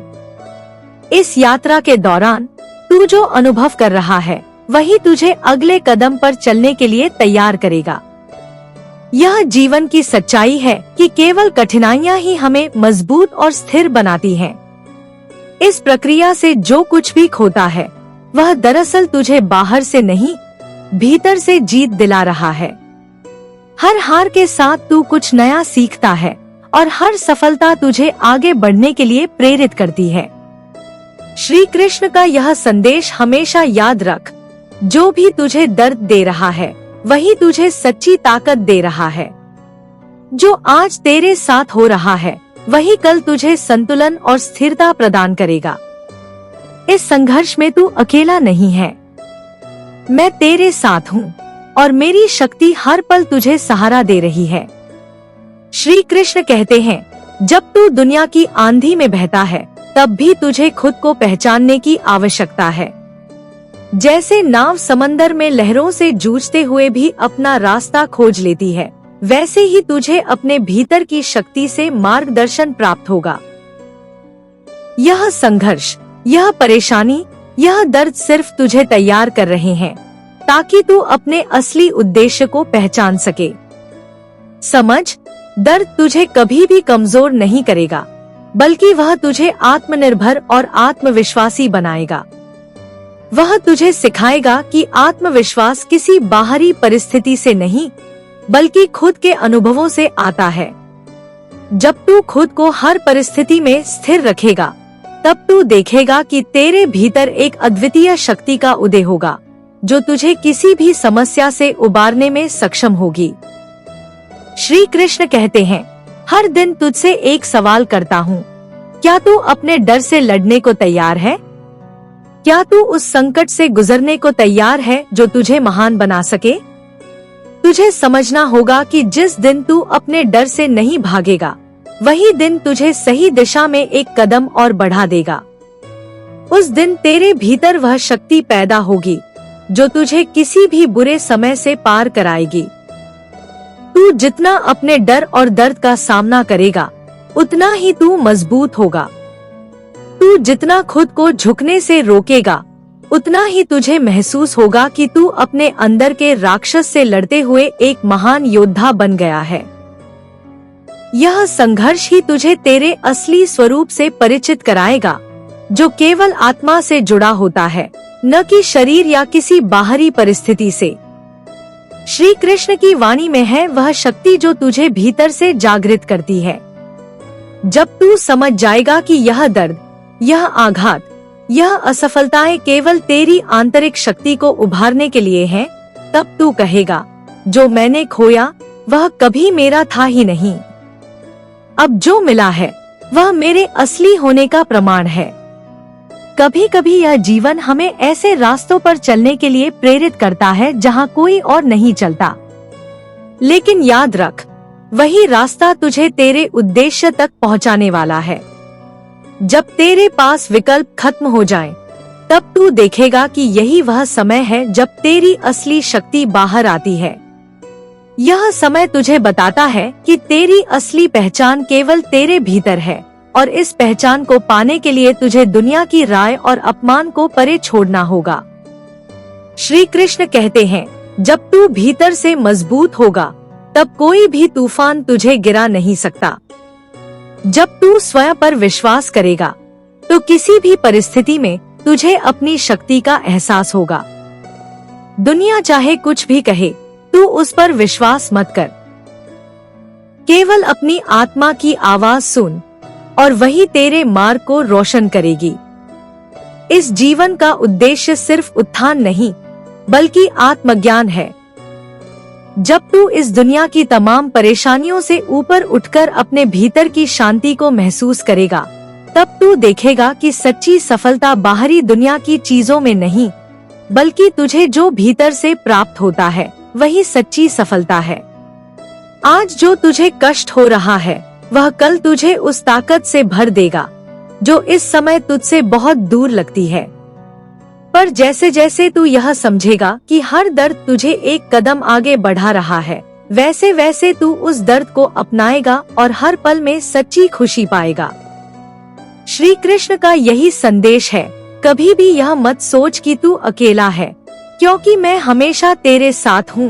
इस यात्रा के दौरान तू जो अनुभव कर रहा है वही तुझे अगले कदम पर चलने के लिए तैयार करेगा। यह जीवन की सच्चाई है कि केवल कठिनाइयां ही हमें मजबूत और स्थिर बनाती हैं। इस प्रक्रिया से जो कुछ भी खोता है वह दरअसल तुझे बाहर से नहीं, भीतर से जीत दिला रहा है। हर हार के साथ तू कुछ नया सीखता है और हर सफलता तुझे आगे बढ़ने के लिए प्रेरित करती है। श्री कृष्ण का यह संदेश हमेशा याद रख, जो भी तुझे दर्द दे रहा है वही तुझे सच्ची ताकत दे रहा है। जो आज तेरे साथ हो रहा है वही कल तुझे संतुलन और स्थिरता प्रदान करेगा। इस संघर्ष में तू अकेला नहीं है, मैं तेरे साथ हूँ और मेरी शक्ति हर पल तुझे सहारा दे रही है। श्री कृष्ण कहते हैं, जब तू दुनिया की आंधी में बहता है तब भी तुझे खुद को पहचानने की आवश्यकता है। जैसे नाव समंदर में लहरों से जूझते हुए भी अपना रास्ता खोज लेती है, वैसे ही तुझे अपने भीतर की शक्ति से मार्गदर्शन प्राप्त होगा। यह संघर्ष, यह परेशानी, यह दर्द सिर्फ तुझे तैयार कर रहे हैं ताकि तू अपने असली उद्देश्य को पहचान सके। समझ, दर्द तुझे कभी भी कमजोर नहीं करेगा, बल्कि वह तुझे आत्मनिर्भर और आत्मविश्वासी बनाएगा। वह तुझे सिखाएगा कि आत्मविश्वास किसी बाहरी परिस्थिति से नहीं, बल्कि खुद के अनुभवों से आता है। जब तू खुद को हर परिस्थिति में स्थिर रखेगा, तब तू देखेगा कि तेरे भीतर एक अद्वितीय शक्ति का उदय होगा, जो तुझे किसी भी समस्या से उबारने में सक्षम होगी। श्री कृष्ण कहते हैं, हर दिन तुझसे एक सवाल करता हूँ, क्या तू अपने डर से लड़ने को तैयार है? क्या तू उस संकट से गुजरने को तैयार है जो तुझे महान बना सके? तुझे समझना होगा कि जिस दिन तू अपने डर से नहीं भागेगा, वही दिन तुझे सही दिशा में एक कदम और बढ़ा देगा। उस दिन तेरे भीतर वह शक्ति पैदा होगी जो तुझे किसी भी बुरे समय से पार कराएगी। तू जितना अपने डर और दर्द का सामना करेगा, उतना ही तू मजबूत होगा। तू जितना खुद को झुकने से रोकेगा, उतना ही तुझे महसूस होगा कि तू अपने अंदर के राक्षस से लड़ते हुए एक महान योद्धा बन गया है। यह संघर्ष ही तुझे तेरे असली स्वरूप से परिचित कराएगा, जो केवल आत्मा से जुड़ा होता है, न कि शरीर या किसी बाहरी परिस्थिति से। श्री कृष्ण की वाणी में है वह शक्ति जो तुझे भीतर से जागृत करती है। जब तू समझ जाएगा कि यह दर्द, यह आघात, यह असफलताएं केवल तेरी आंतरिक शक्ति को उभारने के लिए हैं, तब तू कहेगा, जो मैंने खोया वह कभी मेरा था ही नहीं। अब जो मिला है वह मेरे असली होने का प्रमाण है। कभी कभी यह जीवन हमें ऐसे रास्तों पर चलने के लिए प्रेरित करता है जहां कोई और नहीं चलता, लेकिन याद रख, वही रास्ता तुझे तेरे उद्देश्य तक पहुंचाने वाला है। जब तेरे पास विकल्प खत्म हो जाएं, तब तू देखेगा कि यही वह समय है जब तेरी असली शक्ति बाहर आती है। यह समय तुझे बताता है कि तेरी असली पहचान केवल तेरे भीतर है, और इस पहचान को पाने के लिए तुझे दुनिया की राय और अपमान को परे छोड़ना होगा। श्री कृष्ण कहते हैं, जब तू भीतर से मजबूत होगा, तब कोई भी तूफान तुझे गिरा नहीं सकता। जब तू स्वयं पर विश्वास करेगा, तो किसी भी परिस्थिति में तुझे अपनी शक्ति का एहसास होगा। दुनिया चाहे कुछ भी कहे, तू उस पर विश्वास मत कर। केवल अपनी आत्मा की आवाज सुन, और वही तेरे मार्ग को रोशन करेगी। इस जीवन का उद्देश्य सिर्फ उत्थान नहीं, बल्कि आत्मज्ञान है। जब तू इस दुनिया की तमाम परेशानियों से ऊपर उठकर अपने भीतर की शांति को महसूस करेगा, तब तू देखेगा कि सच्ची सफलता बाहरी दुनिया की चीजों में नहीं, बल्कि तुझे जो भीतर से प्राप्त होता है, वही सच्ची सफलता है। आज जो तुझे कष्ट हो रहा है, वह कल तुझे उस ताकत से भर देगा जो इस समय तुझसे बहुत दूर लगती है। पर जैसे जैसे तू यह समझेगा कि हर दर्द तुझे एक कदम आगे बढ़ा रहा है, वैसे वैसे तू उस दर्द को अपनाएगा और हर पल में सच्ची खुशी पाएगा। श्री कृष्ण का यही संदेश है, कभी भी यह मत सोच कि तू अकेला है, क्योंकि मैं हमेशा तेरे साथ हूँ,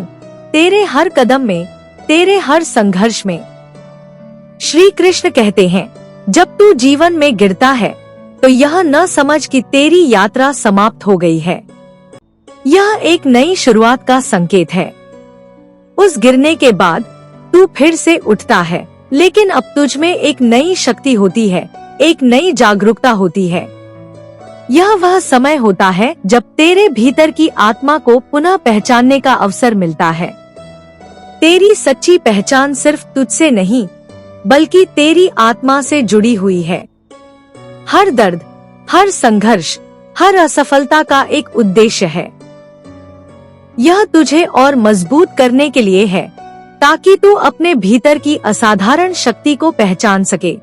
तेरे हर कदम में, तेरे हर संघर्ष में। श्री कृष्ण कहते हैं, जब तू जीवन में गिरता है, तो यह न समझ कि तेरी यात्रा समाप्त हो गई है। यह एक नई शुरुआत का संकेत है। उस गिरने के बाद तू फिर से उठता है, लेकिन अब तुझ में एक नई शक्ति होती है, एक नई जागरूकता होती है। यह वह समय होता है जब तेरे भीतर की आत्मा को पुनः पहचानने का अवसर मिलता है। तेरी सच्ची पहचान सिर्फ तुझसे नहीं, बल्कि तेरी आत्मा से जुड़ी हुई है। हर दर्द, हर संघर्ष, हर असफलता का एक उद्देश्य है। यह तुझे और मजबूत करने के लिए है, ताकि तू अपने भीतर की असाधारण शक्ति को पहचान सके।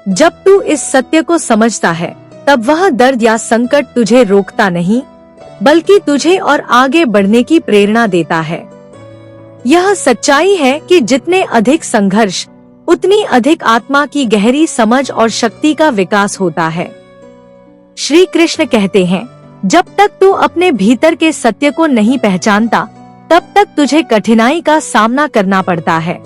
जब तू इस सत्य को समझता है, तब वह दर्द या संकट तुझे रोकता नहीं, बल्कि तुझे और आगे बढ़ने की प्रेरणा देता है। यह सच्चाई है कि जितने अधिक संघर्ष, उतनी अधिक आत्मा की गहरी समझ और शक्ति का विकास होता है। श्री कृष्ण कहते हैं, जब तक तू अपने भीतर के सत्य को नहीं पहचानता, तब तक तुझे कठिनाई का सामना करना पड़ता है।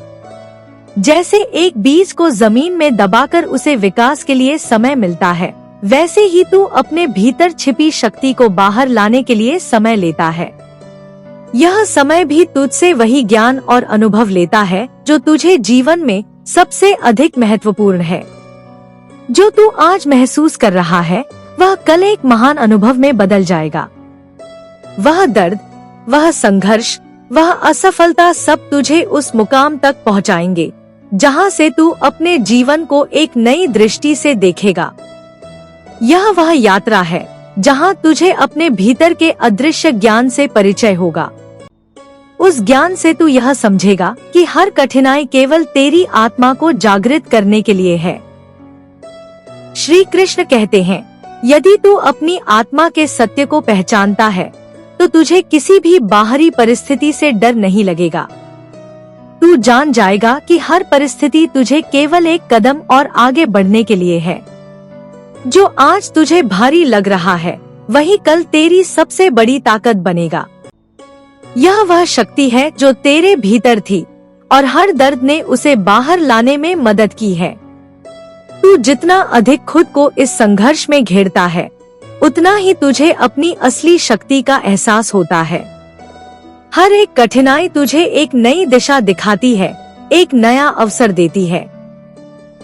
जैसे एक बीज को जमीन में दबाकर उसे विकास के लिए समय मिलता है, वैसे ही तू अपने भीतर छिपी शक्ति को बाहर लाने के लिए समय लेता है। यह समय भी तुझसे वही ज्ञान और अनुभव लेता है जो तुझे जीवन में सबसे अधिक महत्वपूर्ण है। जो तू आज महसूस कर रहा है, वह कल एक महान अनुभव में बदल जाएगा। वह दर्द, वह संघर्ष, वह असफलता सब तुझे उस मुकाम तक पहुंचाएंगे जहां से तू अपने जीवन को एक नई दृष्टि से देखेगा। यह वह यात्रा है जहाँ तुझे अपने भीतर के अदृश्य ज्ञान से परिचय होगा। उस ज्ञान से तू यह समझेगा कि हर कठिनाई केवल तेरी आत्मा को जागृत करने के लिए है। श्री कृष्ण कहते हैं, यदि तू अपनी आत्मा के सत्य को पहचानता है तो तुझे किसी भी बाहरी परिस्थिति से डर नहीं लगेगा। तू जान जाएगा कि हर परिस्थिति तुझे केवल एक कदम और आगे बढ़ने के लिए है। जो आज तुझे भारी लग रहा है वही कल तेरी सबसे बड़ी ताकत बनेगा। यह वह शक्ति है जो तेरे भीतर थी और हर दर्द ने उसे बाहर लाने में मदद की है। तू जितना अधिक खुद को इस संघर्ष में घेरता है उतना ही तुझे अपनी असली शक्ति का एहसास होता है। हर एक कठिनाई तुझे एक नई दिशा दिखाती है, एक नया अवसर देती है।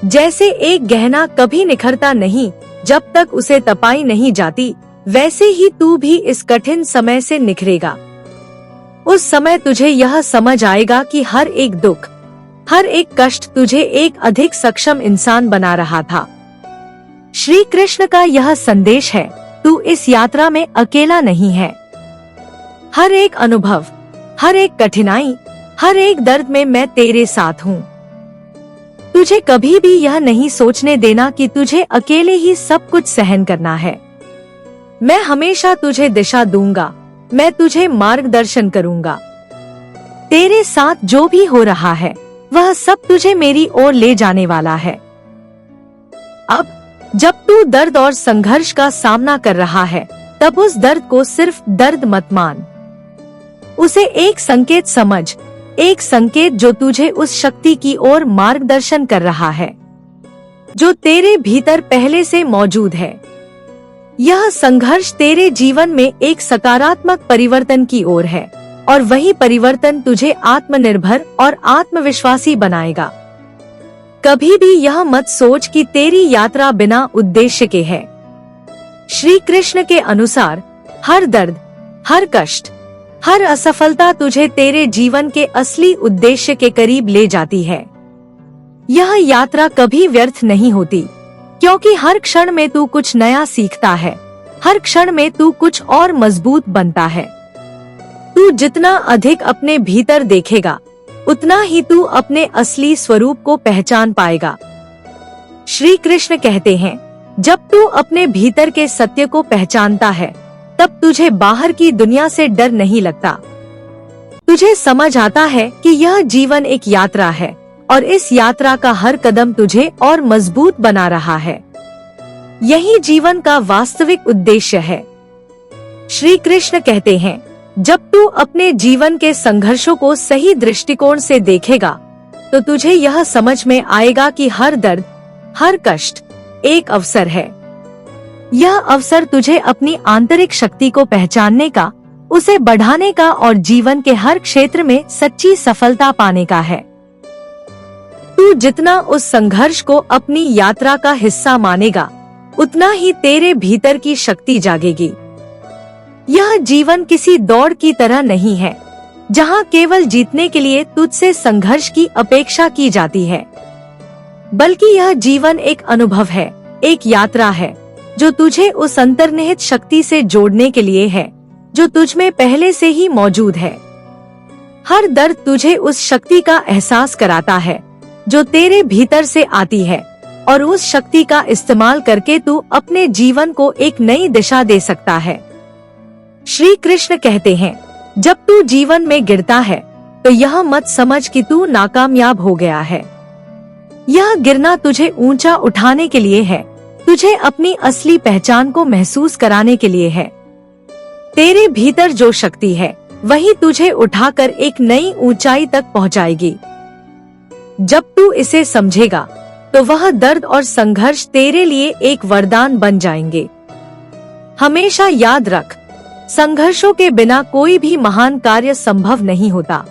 जैसे एक गहना कभी निखरता नहीं जब तक उसे तपाई नहीं जाती, वैसे ही तू भी इस कठिन समय से निखरेगा। उस समय तुझे यह समझ आएगा कि हर एक दुख, हर एक कष्ट तुझे एक अधिक सक्षम इंसान बना रहा था। श्री कृष्ण का यह संदेश है, तू इस यात्रा में अकेला नहीं है। हर एक अनुभव, हर एक कठिनाई, हर एक दर्द में मैं तेरे साथ हूँ। तुझे कभी भी यह नहीं सोचने देना कि तुझे अकेले ही सब कुछ सहन करना है। मैं हमेशा तुझे दिशा दूंगा, मैं तुझे मार्गदर्शन करूंगा। तेरे साथ जो भी हो रहा है वह सब तुझे मेरी ओर ले जाने वाला है। अब जब तू दर्द और संघर्ष का सामना कर रहा है तब उस दर्द को सिर्फ दर्द मत मान, उसे एक संकेत समझ, एक संकेत जो तुझे उस शक्ति की ओर मार्गदर्शन कर रहा है जो तेरे भीतर पहले से मौजूद है। यह संघर्ष तेरे जीवन में एक सकारात्मक परिवर्तन की ओर है और वही परिवर्तन तुझे आत्मनिर्भर और आत्मविश्वासी बनाएगा। कभी भी यह मत सोच कि तेरी यात्रा बिना उद्देश्य के है। श्री कृष्ण के अनुसार हर दर्द, हर कष्ट, हर असफलता तुझे तेरे जीवन के असली उद्देश्य के करीब ले जाती है। यह यात्रा कभी व्यर्थ नहीं होती, क्योंकि हर क्षण में तू कुछ नया सीखता है, हर क्षण में तू कुछ और मजबूत बनता है। तू जितना अधिक अपने भीतर देखेगा उतना ही तू अपने असली स्वरूप को पहचान पाएगा। श्री कृष्ण कहते हैं, जब तू अपने भीतर के सत्य को पहचानता है तब तुझे बाहर की दुनिया से डर नहीं लगता। तुझे समझ आता है कि यह जीवन एक यात्रा है और इस यात्रा का हर कदम तुझे और मजबूत बना रहा है। यही जीवन का वास्तविक उद्देश्य है। श्री कृष्ण कहते हैं, जब तू अपने जीवन के संघर्षों को सही दृष्टिकोण से देखेगा तो तुझे यह समझ में आएगा कि हर दर्द, हर कष्ट एक अवसर है। यह अवसर तुझे अपनी आंतरिक शक्ति को पहचानने का, उसे बढ़ाने का और जीवन के हर क्षेत्र में सच्ची सफलता पाने का है। तू जितना उस संघर्ष को अपनी यात्रा का हिस्सा मानेगा उतना ही तेरे भीतर की शक्ति जागेगी। यह जीवन किसी दौड़ की तरह नहीं है जहाँ केवल जीतने के लिए तुझसे संघर्ष की अपेक्षा की जाती है, बल्कि यह जीवन एक अनुभव है, एक यात्रा है जो तुझे उस अंतर्निहित शक्ति से जोड़ने के लिए है जो तुझ में पहले से ही मौजूद है। हर दर्द तुझे उस शक्ति का एहसास कराता है जो तेरे भीतर से आती है और उस शक्ति का इस्तेमाल करके तू अपने जीवन को एक नई दिशा दे सकता है। श्री कृष्ण कहते हैं, जब तू जीवन में गिरता है तो यह मत समझ कि तू नाकामयाब हो गया है। यह गिरना तुझे ऊंचा उठाने के लिए है, तुझे अपनी असली पहचान को महसूस कराने के लिए है। तेरे भीतर जो शक्ति है वही तुझे उठाकर एक नई ऊंचाई तक पहुंचाएगी। जब तू इसे समझेगा तो वह दर्द और संघर्ष तेरे लिए एक वरदान बन जाएंगे। हमेशा याद रख, संघर्षों के बिना कोई भी महान कार्य संभव नहीं होता।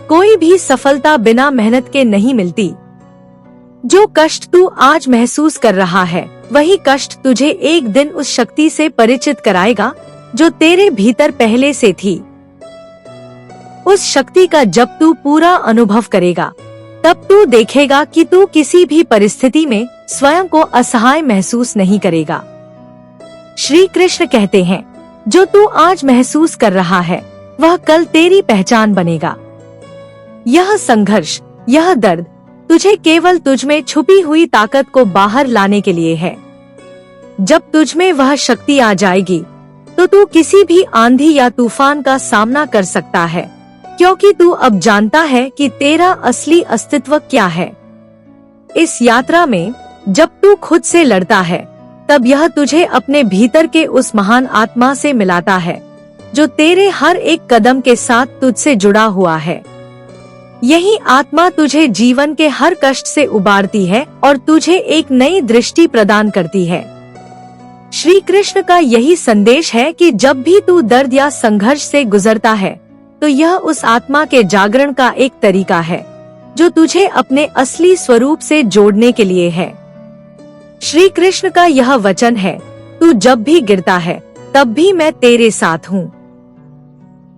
कोई भी सफलता बिना मेहनत के नहीं मिलती। जो कष्ट तू आज महसूस कर रहा है वही कष्ट तुझे एक दिन उस शक्ति से परिचित कराएगा जो तेरे भीतर पहले से थी। उस शक्ति का जब तू पूरा अनुभव करेगा तब तू देखेगा कि तू किसी भी परिस्थिति में स्वयं को असहाय महसूस नहीं करेगा। श्री कृष्ण कहते हैं, जो तू आज महसूस कर रहा है वह कल तेरी पहचान बनेगा। यह संघर्ष, यह दर्द तुझे केवल तुझमें छुपी हुई ताकत को बाहर लाने के लिए है। जब तुझमें वह शक्ति आ जाएगी तो तू किसी भी आंधी या तूफान का सामना कर सकता है, क्योंकि तू अब जानता है कि तेरा असली अस्तित्व क्या है। इस यात्रा में जब तू खुद से लड़ता है तब यह तुझे अपने भीतर के उस महान आत्मा से मिलाता है जो तेरे हर एक कदम के साथ तुझसे जुड़ा हुआ है। यही आत्मा तुझे जीवन के हर कष्ट से उबारती है और तुझे एक नई दृष्टि प्रदान करती है। श्री कृष्ण का यही संदेश है कि जब भी तू दर्द या संघर्ष से गुजरता है तो यह उस आत्मा के जागरण का एक तरीका है जो तुझे अपने असली स्वरूप से जोड़ने के लिए है। श्री कृष्ण का यह वचन है, तू जब भी गिरता है तब भी मैं तेरे साथ हूँ।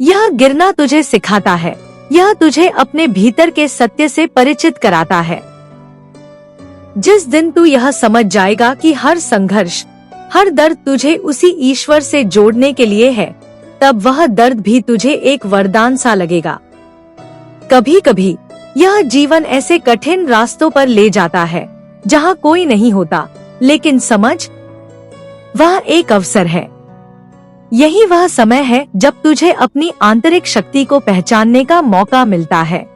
यह गिरना तुझे सिखाता है, यह तुझे अपने भीतर के सत्य से परिचित कराता है। जिस दिन तू यह समझ जाएगा कि हर संघर्ष, हर दर्द तुझे उसी ईश्वर से जोड़ने के लिए है, तब वह दर्द भी तुझे एक वरदान सा लगेगा। कभी कभी यह जीवन ऐसे कठिन रास्तों पर ले जाता है जहाँ कोई नहीं होता, लेकिन समझ, वह एक अवसर है। यही वह समय है जब तुझे अपनी आंतरिक शक्ति को पहचानने का मौका मिलता है।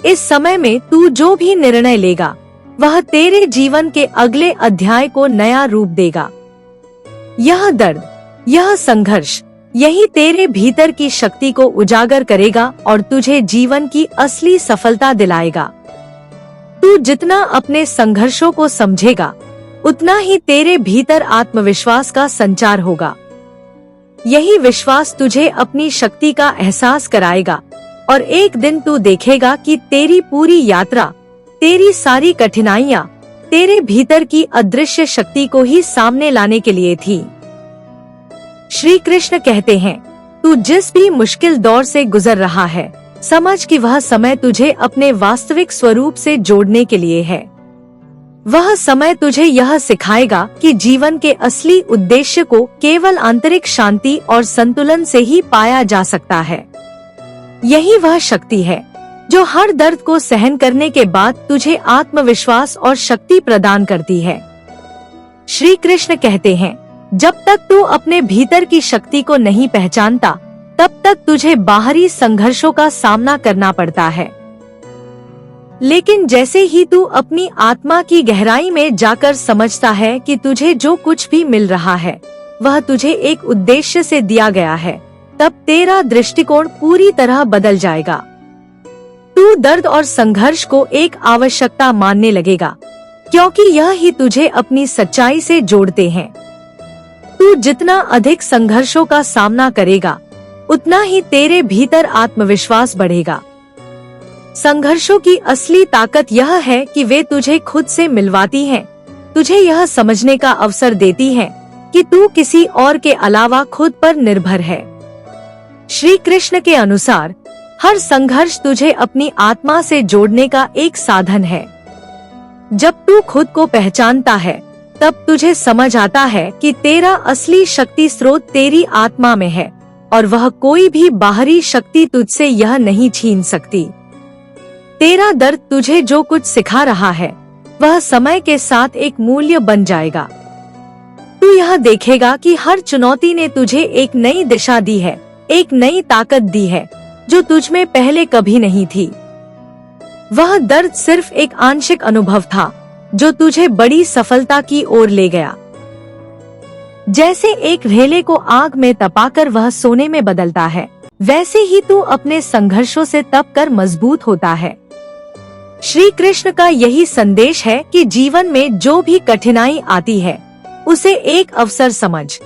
इस समय में तू जो भी निर्णय लेगा वह तेरे जीवन के अगले अध्याय को नया रूप देगा। यह दर्द, यह संघर्ष, यही तेरे भीतर की शक्ति को उजागर करेगा और तुझे जीवन की असली सफलता दिलाएगा। तू जितना अपने संघर्षों को समझेगा उतना ही तेरे भीतर आत्मविश्वास का संचार होगा। यही विश्वास तुझे अपनी शक्ति का एहसास कराएगा और एक दिन तू देखेगा कि तेरी पूरी यात्रा, तेरी सारी कठिनाइयाँ तेरे भीतर की अदृश्य शक्ति को ही सामने लाने के लिए थी। श्री कृष्ण कहते हैं, तू जिस भी मुश्किल दौर से गुजर रहा है, समझ कि वह समय तुझे अपने वास्तविक स्वरूप से जोड़ने के लिए है। वह समय तुझे यह सिखाएगा कि जीवन के असली उद्देश्य को केवल आंतरिक शांति और संतुलन से ही पाया जा सकता है। यही वह शक्ति है जो हर दर्द को सहन करने के बाद तुझे आत्मविश्वास और शक्ति प्रदान करती है। श्री कृष्ण कहते हैं, जब तक तू अपने भीतर की शक्ति को नहीं पहचानता तब तक तुझे बाहरी संघर्षों का सामना करना पड़ता है। लेकिन जैसे ही तू अपनी आत्मा की गहराई में जाकर समझता है कि तुझे जो कुछ भी मिल रहा है वह तुझे एक उद्देश्य से दिया गया है, तब तेरा दृष्टिकोण पूरी तरह बदल जाएगा। तू दर्द और संघर्ष को एक आवश्यकता मानने लगेगा, क्योंकि यह ही तुझे अपनी सच्चाई से जोड़ते हैं। तू जितना अधिक संघर्षों का सामना करेगा उतना ही तेरे भीतर आत्मविश्वास बढ़ेगा। संघर्षों की असली ताकत यह है कि वे तुझे खुद से मिलवाती हैं, तुझे यह समझने का अवसर देती हैं कि तू किसी और के अलावा खुद पर निर्भर है। श्री कृष्ण के अनुसार हर संघर्ष तुझे अपनी आत्मा से जोड़ने का एक साधन है। जब तू खुद को पहचानता है तब तुझे समझ आता है कि तेरा असली शक्ति स्रोत तेरी आत्मा में है और वह कोई भी बाहरी शक्ति तुझसे यह नहीं छीन सकती। तेरा दर्द तुझे जो कुछ सिखा रहा है वह समय के साथ एक मूल्य बन जाएगा। तू यह देखेगा कि हर चुनौती ने तुझे एक नई दिशा दी है, एक नई ताकत दी है जो तुझमें पहले कभी नहीं थी। वह दर्द सिर्फ एक आंशिक अनुभव था जो तुझे बड़ी सफलता की ओर ले गया। जैसे एक रेले को आग में तपाकर वह सोने में बदलता है, वैसे ही तू अपने संघर्षों से तपकर मजबूत होता है। श्री कृष्ण का यही संदेश है कि जीवन में जो भी कठिनाई आती है उसे एक अवसर समझ।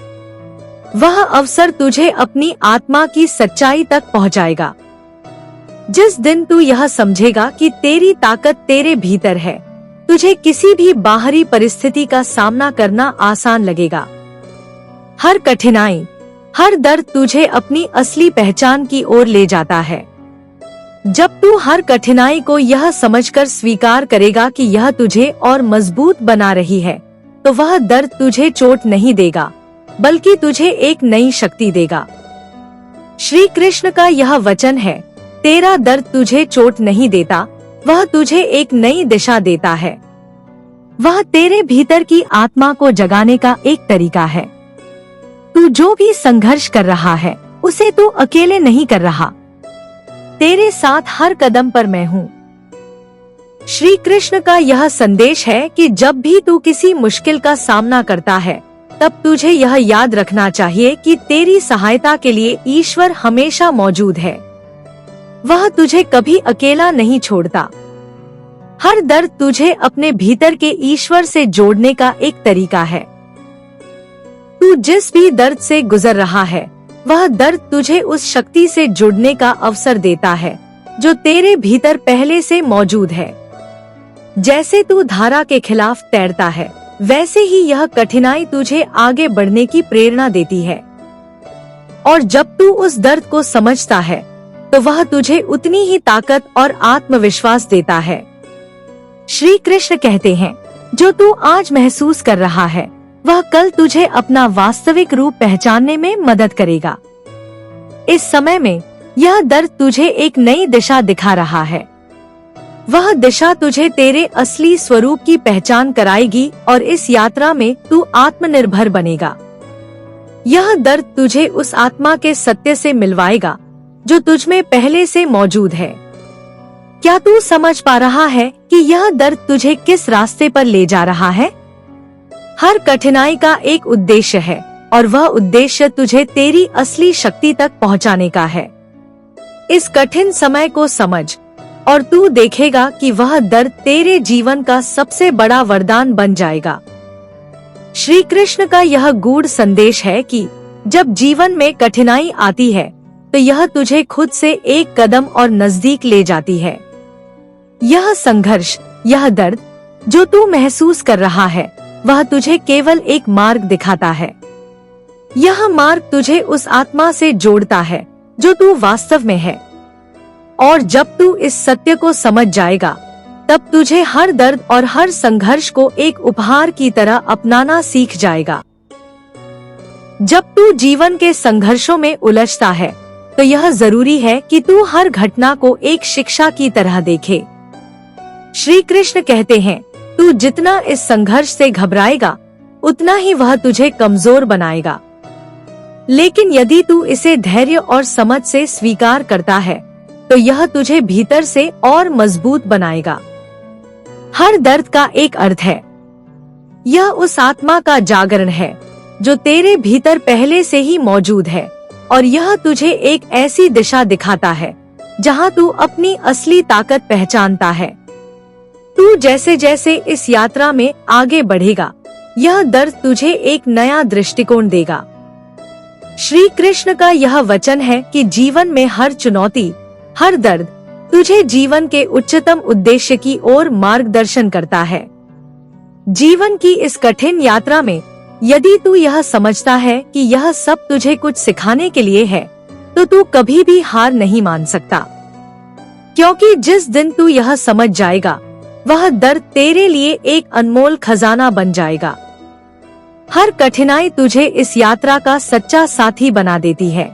वह अवसर तुझे अपनी आत्मा की सच्चाई तक पहुंचाएगा। जिस दिन तू यह समझेगा कि तेरी ताकत तेरे भीतर है, तुझे किसी भी बाहरी परिस्थिति का सामना करना आसान लगेगा। हर कठिनाई, हर दर्द तुझे अपनी असली पहचान की ओर ले जाता है। जब तू हर कठिनाई को यह समझकर स्वीकार करेगा कि यह तुझे और मजबूत बना रही है, तो वह दर्द तुझे चोट नहीं देगा, बल्कि तुझे एक नई शक्ति देगा। श्री कृष्ण का यह वचन है, तेरा दर्द तुझे चोट नहीं देता, वह तुझे एक नई दिशा देता है। वह तेरे भीतर की आत्मा को जगाने का एक तरीका है। तू जो भी संघर्ष कर रहा है उसे तू अकेले नहीं कर रहा, तेरे साथ हर कदम पर मैं हूँ। श्री कृष्ण का यह संदेश है कि जब भी तू किसी मुश्किल का सामना करता है तब तुझे यह याद रखना चाहिए कि तेरी सहायता के लिए ईश्वर हमेशा मौजूद है। वह तुझे कभी अकेला नहीं छोड़ता। हर दर्द तुझे अपने भीतर के ईश्वर से जोड़ने का एक तरीका है। तू जिस भी दर्द से गुजर रहा है वह दर्द तुझे उस शक्ति से जुड़ने का अवसर देता है जो तेरे भीतर पहले से मौजूद है। जैसे तू धारा के खिलाफ तैरता है, वैसे ही यह कठिनाई तुझे आगे बढ़ने की प्रेरणा देती है। और जब तू उस दर्द को समझता है तो वह तुझे उतनी ही ताकत और आत्मविश्वास देता है। श्री कृष्ण कहते हैं, जो तू आज महसूस कर रहा है वह कल तुझे अपना वास्तविक रूप पहचानने में मदद करेगा। इस समय में यह दर्द तुझे एक नई दिशा दिखा रहा है। वह दिशा तुझे तेरे असली स्वरूप की पहचान कराएगी और इस यात्रा में तू आत्मनिर्भर बनेगा। यह दर्द तुझे उस आत्मा के सत्य से मिलवाएगा जो तुझमें पहले से मौजूद है। क्या तू समझ पा रहा है कि यह दर्द तुझे किस रास्ते पर ले जा रहा है? हर कठिनाई का एक उद्देश्य है और वह उद्देश्य तुझे तेरी असली शक्ति तक पहुंचाने का है। इस कठिन समय को समझ और तू देखेगा कि वह दर्द तेरे जीवन का सबसे बड़ा वरदान बन जाएगा। श्री कृष्ण का यह गूढ़ संदेश है कि जब जीवन में कठिनाई आती है तो यह तुझे खुद से एक कदम और नजदीक ले जाती है। यह संघर्ष, यह दर्द जो तू महसूस कर रहा है वह तुझे केवल एक मार्ग दिखाता है। यह मार्ग तुझे उस आत्मा से जोड़ता है जो तू वास्तव में है। और जब तू इस सत्य को समझ जाएगा तब तुझे हर दर्द और हर संघर्ष को एक उपहार की तरह अपनाना सीख जाएगा। जब तू जीवन के संघर्षों में उलझता है तो यह जरूरी है कि तू हर घटना को एक शिक्षा की तरह देखे। श्री कृष्ण कहते हैं, तू जितना इस संघर्ष से घबराएगा उतना ही वह तुझे कमजोर बनाएगा। लेकिन यदि तू इसे धैर्य और समझ से स्वीकार करता है तो यह तुझे भीतर से और मजबूत बनाएगा। हर दर्द का एक अर्थ है। यह उस आत्मा का जागरण है जो तेरे भीतर पहले से ही मौजूद है और यह तुझे एक ऐसी दिशा दिखाता है जहां तू अपनी असली ताकत पहचानता है। तू जैसे जैसे इस यात्रा में आगे बढ़ेगा यह दर्द तुझे एक नया दृष्टिकोण देगा। श्री कृष्ण का यह वचन है कि जीवन में हर चुनौती, हर दर्द तुझे जीवन के उच्चतम उद्देश्य की ओर मार्गदर्शन करता है। जीवन की इस कठिन यात्रा में यदि तू यह समझता है कि यह सब तुझे कुछ सिखाने के लिए है तो तू कभी भी हार नहीं मान सकता, क्योंकि जिस दिन तू यह समझ जाएगा वह दर्द तेरे लिए एक अनमोल खजाना बन जाएगा। हर कठिनाई तुझे इस यात्रा का सच्चा साथी बना देती है।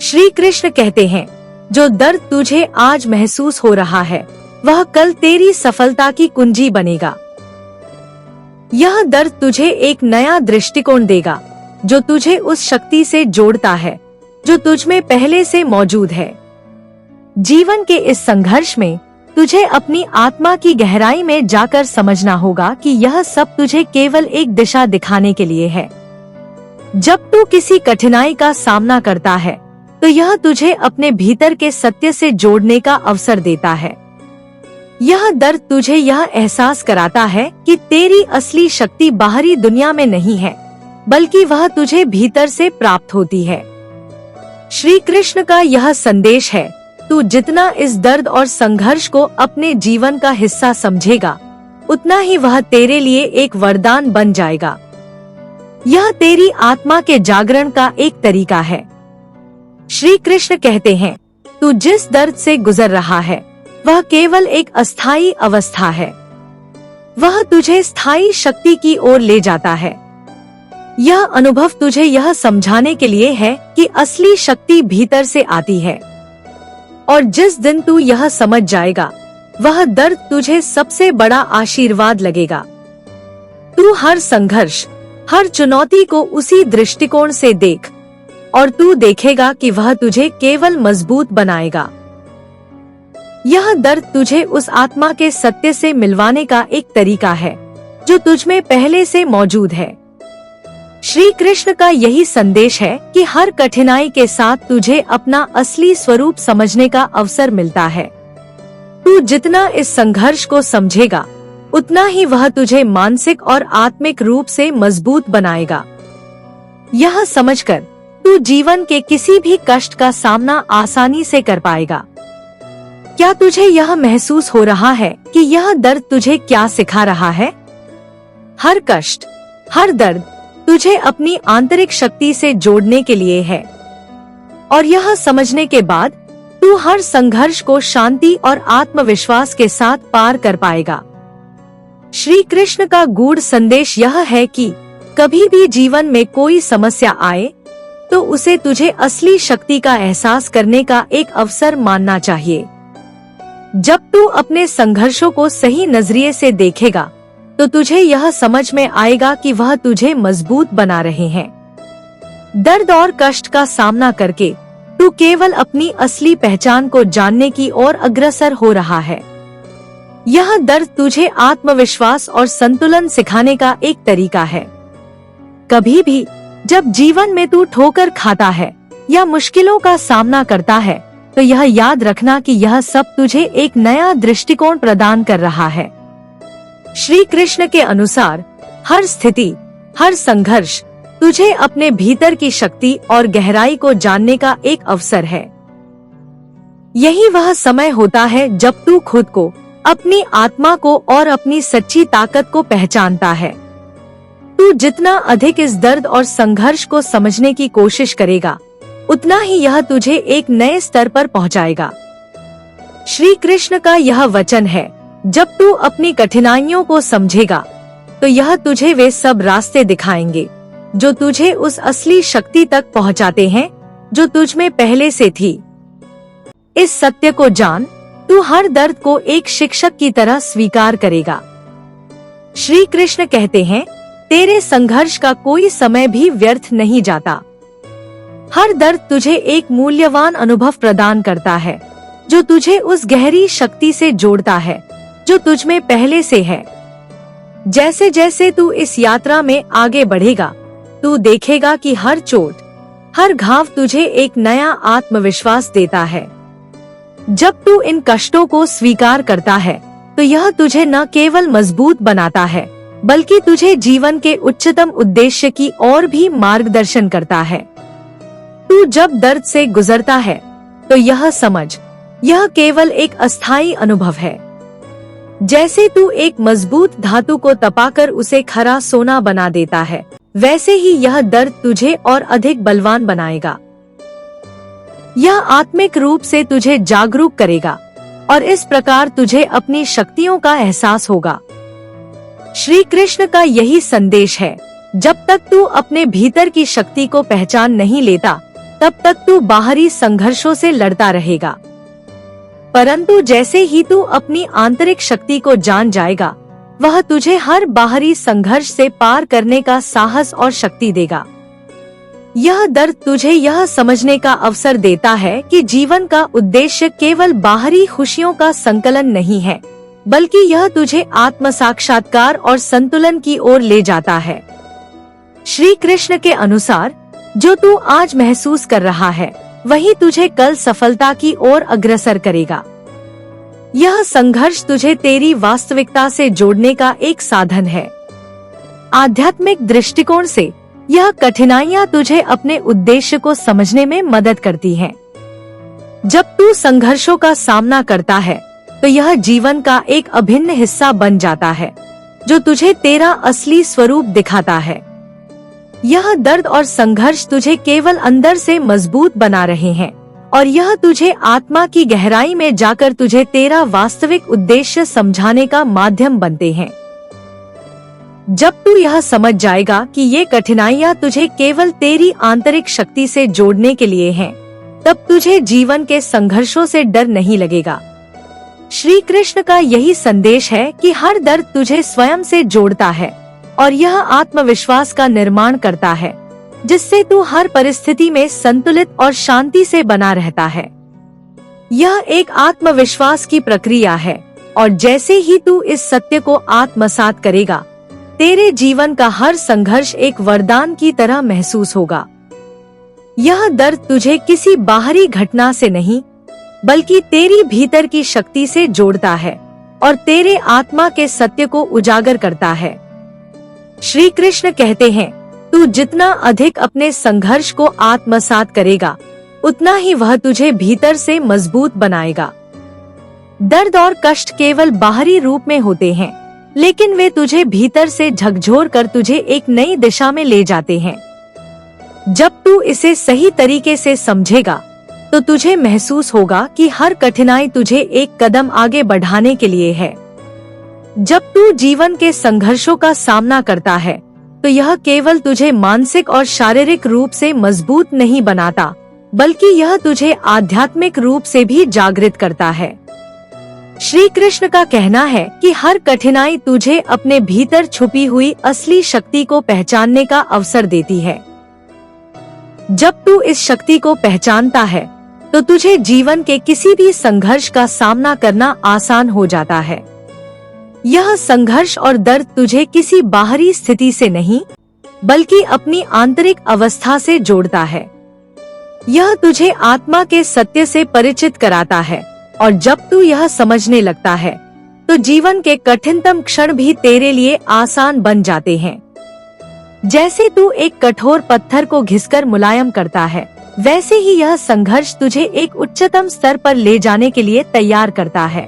श्री कृष्ण कहते हैं, जो दर्द तुझे आज महसूस हो रहा है वह कल तेरी सफलता की कुंजी बनेगा। यह दर्द तुझे एक नया दृष्टिकोण देगा जो तुझे उस शक्ति से जोड़ता है जो तुझमें पहले से मौजूद है। जीवन के इस संघर्ष में तुझे अपनी आत्मा की गहराई में जाकर समझना होगा कि यह सब तुझे केवल एक दिशा दिखाने के लिए है। जब तू किसी कठिनाई का सामना करता है तो यह तुझे अपने भीतर के सत्य से जोड़ने का अवसर देता है। यह दर्द तुझे यह एहसास कराता है कि तेरी असली शक्ति बाहरी दुनिया में नहीं है, बल्कि वह तुझे भीतर से प्राप्त होती है। श्री कृष्ण का यह संदेश है, तू जितना इस दर्द और संघर्ष को अपने जीवन का हिस्सा समझेगा उतना ही वह तेरे लिए एक वरदान बन जाएगा। यह तेरी आत्मा के जागरण का एक तरीका है। श्री कृष्ण कहते हैं, तू जिस दर्द से गुजर रहा है वह केवल एक अस्थायी अवस्था है, वह तुझे स्थायी शक्ति की ओर ले जाता है। यह अनुभव तुझे यह समझाने के लिए है कि असली शक्ति भीतर से आती है, और जिस दिन तू यह समझ जाएगा, वह दर्द तुझे सबसे बड़ा आशीर्वाद लगेगा। तू हर संघर्ष, हर चुनौती को उसी दृष्टिकोण से देख, और तू देखेगा कि वह तुझे केवल मजबूत बनाएगा। यह दर्द तुझे उस आत्मा के सत्य से मिलवाने का एक तरीका है जो तुझमें पहले से मौजूद है। श्री कृष्ण का यही संदेश है कि हर कठिनाई के साथ तुझे अपना असली स्वरूप समझने का अवसर मिलता है। तू जितना इस संघर्ष को समझेगा, उतना ही वह तुझे मानसिक और आत्मिक रूप से मजबूत बनाएगा। यह समझकर तू जीवन के किसी भी कष्ट का सामना आसानी से कर पाएगा। क्या तुझे यह महसूस हो रहा है कि यह दर्द तुझे क्या सिखा रहा है? हर कष्ट, हर दर्द तुझे अपनी आंतरिक शक्ति से जोड़ने के लिए है, और यह समझने के बाद तू हर संघर्ष को शांति और आत्मविश्वास के साथ पार कर पाएगा। श्री कृष्ण का गूढ़ संदेश यह है कि कभी भी जीवन में कोई समस्या आए तो उसे तुझे असली शक्ति का एहसास करने का एक अवसर मानना चाहिए। जब तू अपने संघर्षों को सही नजरिए से देखेगा, तो तुझे यह समझ में आएगा कि वह तुझे मजबूत बना रहे हैं। दर्द और कष्ट का सामना करके तू केवल अपनी असली पहचान को जानने की ओर अग्रसर हो रहा है। यह दर्द तुझे आत्मविश्वास और संतुलन सिखाने का एक तरीका है। कभी भी जब जीवन में तू ठोकर खाता है या मुश्किलों का सामना करता है, तो यह याद रखना कि यह सब तुझे एक नया दृष्टिकोण प्रदान कर रहा है। श्री कृष्ण के अनुसार हर स्थिति, हर संघर्ष तुझे अपने भीतर की शक्ति और गहराई को जानने का एक अवसर है। यही वह समय होता है जब तू खुद को, अपनी आत्मा को और अपनी सच्ची ताकत को पहचानता है। तू जितना अधिक इस दर्द और संघर्ष को समझने की कोशिश करेगा, उतना ही यह तुझे एक नए स्तर पर पहुंचाएगा। श्री कृष्ण का यह वचन है, जब तू अपनी कठिनाइयों को समझेगा, तो यह तुझे वे सब रास्ते दिखाएंगे जो तुझे उस असली शक्ति तक पहुंचाते हैं जो तुझ में पहले से थी। इस सत्य को जान, तू हर दर्द को एक शिक्षक की तरह स्वीकार करेगा। श्री कृष्ण कहते हैं, तेरे संघर्ष का कोई समय भी व्यर्थ नहीं जाता। हर दर्द तुझे एक मूल्यवान अनुभव प्रदान करता है जो तुझे उस गहरी शक्ति से जोड़ता है जो तुझ में पहले से है। जैसे जैसे तू इस यात्रा में आगे बढ़ेगा, तू देखेगा कि हर चोट, हर घाव तुझे एक नया आत्मविश्वास देता है। जब तू इन कष्टों को स्वीकार करता है, तो यह तुझे न केवल मजबूत बनाता है, बल्कि तुझे जीवन के उच्चतम उद्देश्य की ओर भी मार्गदर्शन करता है। तू जब दर्द से गुजरता है, तो यह समझ, यह केवल एक अस्थायी अनुभव है। जैसे तू एक मजबूत धातु को तपाकर उसे खरा सोना बना देता है, वैसे ही यह दर्द तुझे और अधिक बलवान बनाएगा। यह आत्मिक रूप से तुझे जागरूक करेगा, और इस प्रकार तुझे अपनी शक्तियों का एहसास होगा। श्री कृष्ण का यही संदेश है, जब तक तू अपने भीतर की शक्ति को पहचान नहीं लेता, तब तक तू बाहरी संघर्षों से लड़ता रहेगा। परंतु जैसे ही तू अपनी आंतरिक शक्ति को जान जाएगा, वह तुझे हर बाहरी संघर्ष से पार करने का साहस और शक्ति देगा। यह दर्द तुझे यह समझने का अवसर देता है कि जीवन का उद्देश्य केवल बाहरी खुशियों का संकलन नहीं है, बल्कि यह तुझे आत्म साक्षात्कार और संतुलन की ओर ले जाता है। श्री कृष्ण के अनुसार जो तू आज महसूस कर रहा है, वही तुझे कल सफलता की ओर अग्रसर करेगा। यह संघर्ष तुझे तेरी वास्तविकता से जोड़ने का एक साधन है। आध्यात्मिक दृष्टिकोण से यह कठिनाइयां तुझे अपने उद्देश्य को समझने में मदद करती हैं। जब तू संघर्षों का सामना करता है, तो यह जीवन का एक अभिन्न हिस्सा बन जाता है, जो तुझे तेरा असली स्वरूप दिखाता है। यह दर्द और संघर्ष तुझे केवल अंदर से मजबूत बना रहे हैं, और यह तुझे आत्मा की गहराई में जाकर तुझे तेरा वास्तविक उद्देश्य समझाने का माध्यम बनते हैं। जब तू यह समझ जाएगा कि ये कठिनाइयाँ तुझे केवल तेरी आंतरिक शक्ति से जोड़ने के लिए हैं, तब तुझे जीवन के संघर्षों से डर नहीं लगेगा। श्री कृष्ण का यही संदेश है कि हर दर्द तुझे स्वयं से जोड़ता है और यह आत्मविश्वास का निर्माण करता है, जिससे तू हर परिस्थिति में संतुलित और शांति से बना रहता है। यह एक आत्मविश्वास की प्रक्रिया है और जैसे ही तू इस सत्य को आत्मसात करेगा, तेरे जीवन का हर संघर्ष एक वरदान की तरह महसूस होगा। यह दर्द तुझे किसी बाहरी घटना से नहीं, बल्कि तेरी भीतर की शक्ति से जोड़ता है और तेरे आत्मा के सत्य को उजागर करता है। श्री कृष्ण कहते हैं, तू जितना अधिक अपने संघर्ष को आत्मसात करेगा, उतना ही वह तुझे भीतर से मजबूत बनाएगा। दर्द और कष्ट केवल बाहरी रूप में होते हैं, लेकिन वे तुझे भीतर से झकझोर कर तुझे एक नई दिशा में ले जाते हैं। जब तू इसे सही तरीके से समझेगा, तो तुझे महसूस होगा कि हर कठिनाई तुझे एक कदम आगे बढ़ाने के लिए है। जब तू जीवन के संघर्षों का सामना करता है, तो यह केवल तुझे मानसिक और शारीरिक रूप से मजबूत नहीं बनाता, बल्कि यह तुझे आध्यात्मिक रूप से भी जागृत करता है। श्री कृष्ण का कहना है कि हर कठिनाई तुझे अपने भीतर छुपी हुई असली शक्ति को पहचानने का अवसर देती है। जब तू इस शक्ति को पहचानता है, तो तुझे जीवन के किसी भी संघर्ष का सामना करना आसान हो जाता है। यह संघर्ष और दर्द तुझे किसी बाहरी स्थिति से नहीं, बल्कि अपनी आंतरिक अवस्था से जोड़ता है। यह तुझे आत्मा के सत्य से परिचित कराता है और जब तू यह समझने लगता है, तो जीवन के कठिनतम क्षण भी तेरे लिए आसान बन जाते हैं। जैसे तू एक कठोर पत्थर को घिसकर मुलायम करता है, वैसे ही यह संघर्ष तुझे एक उच्चतम स्तर पर ले जाने के लिए तैयार करता है।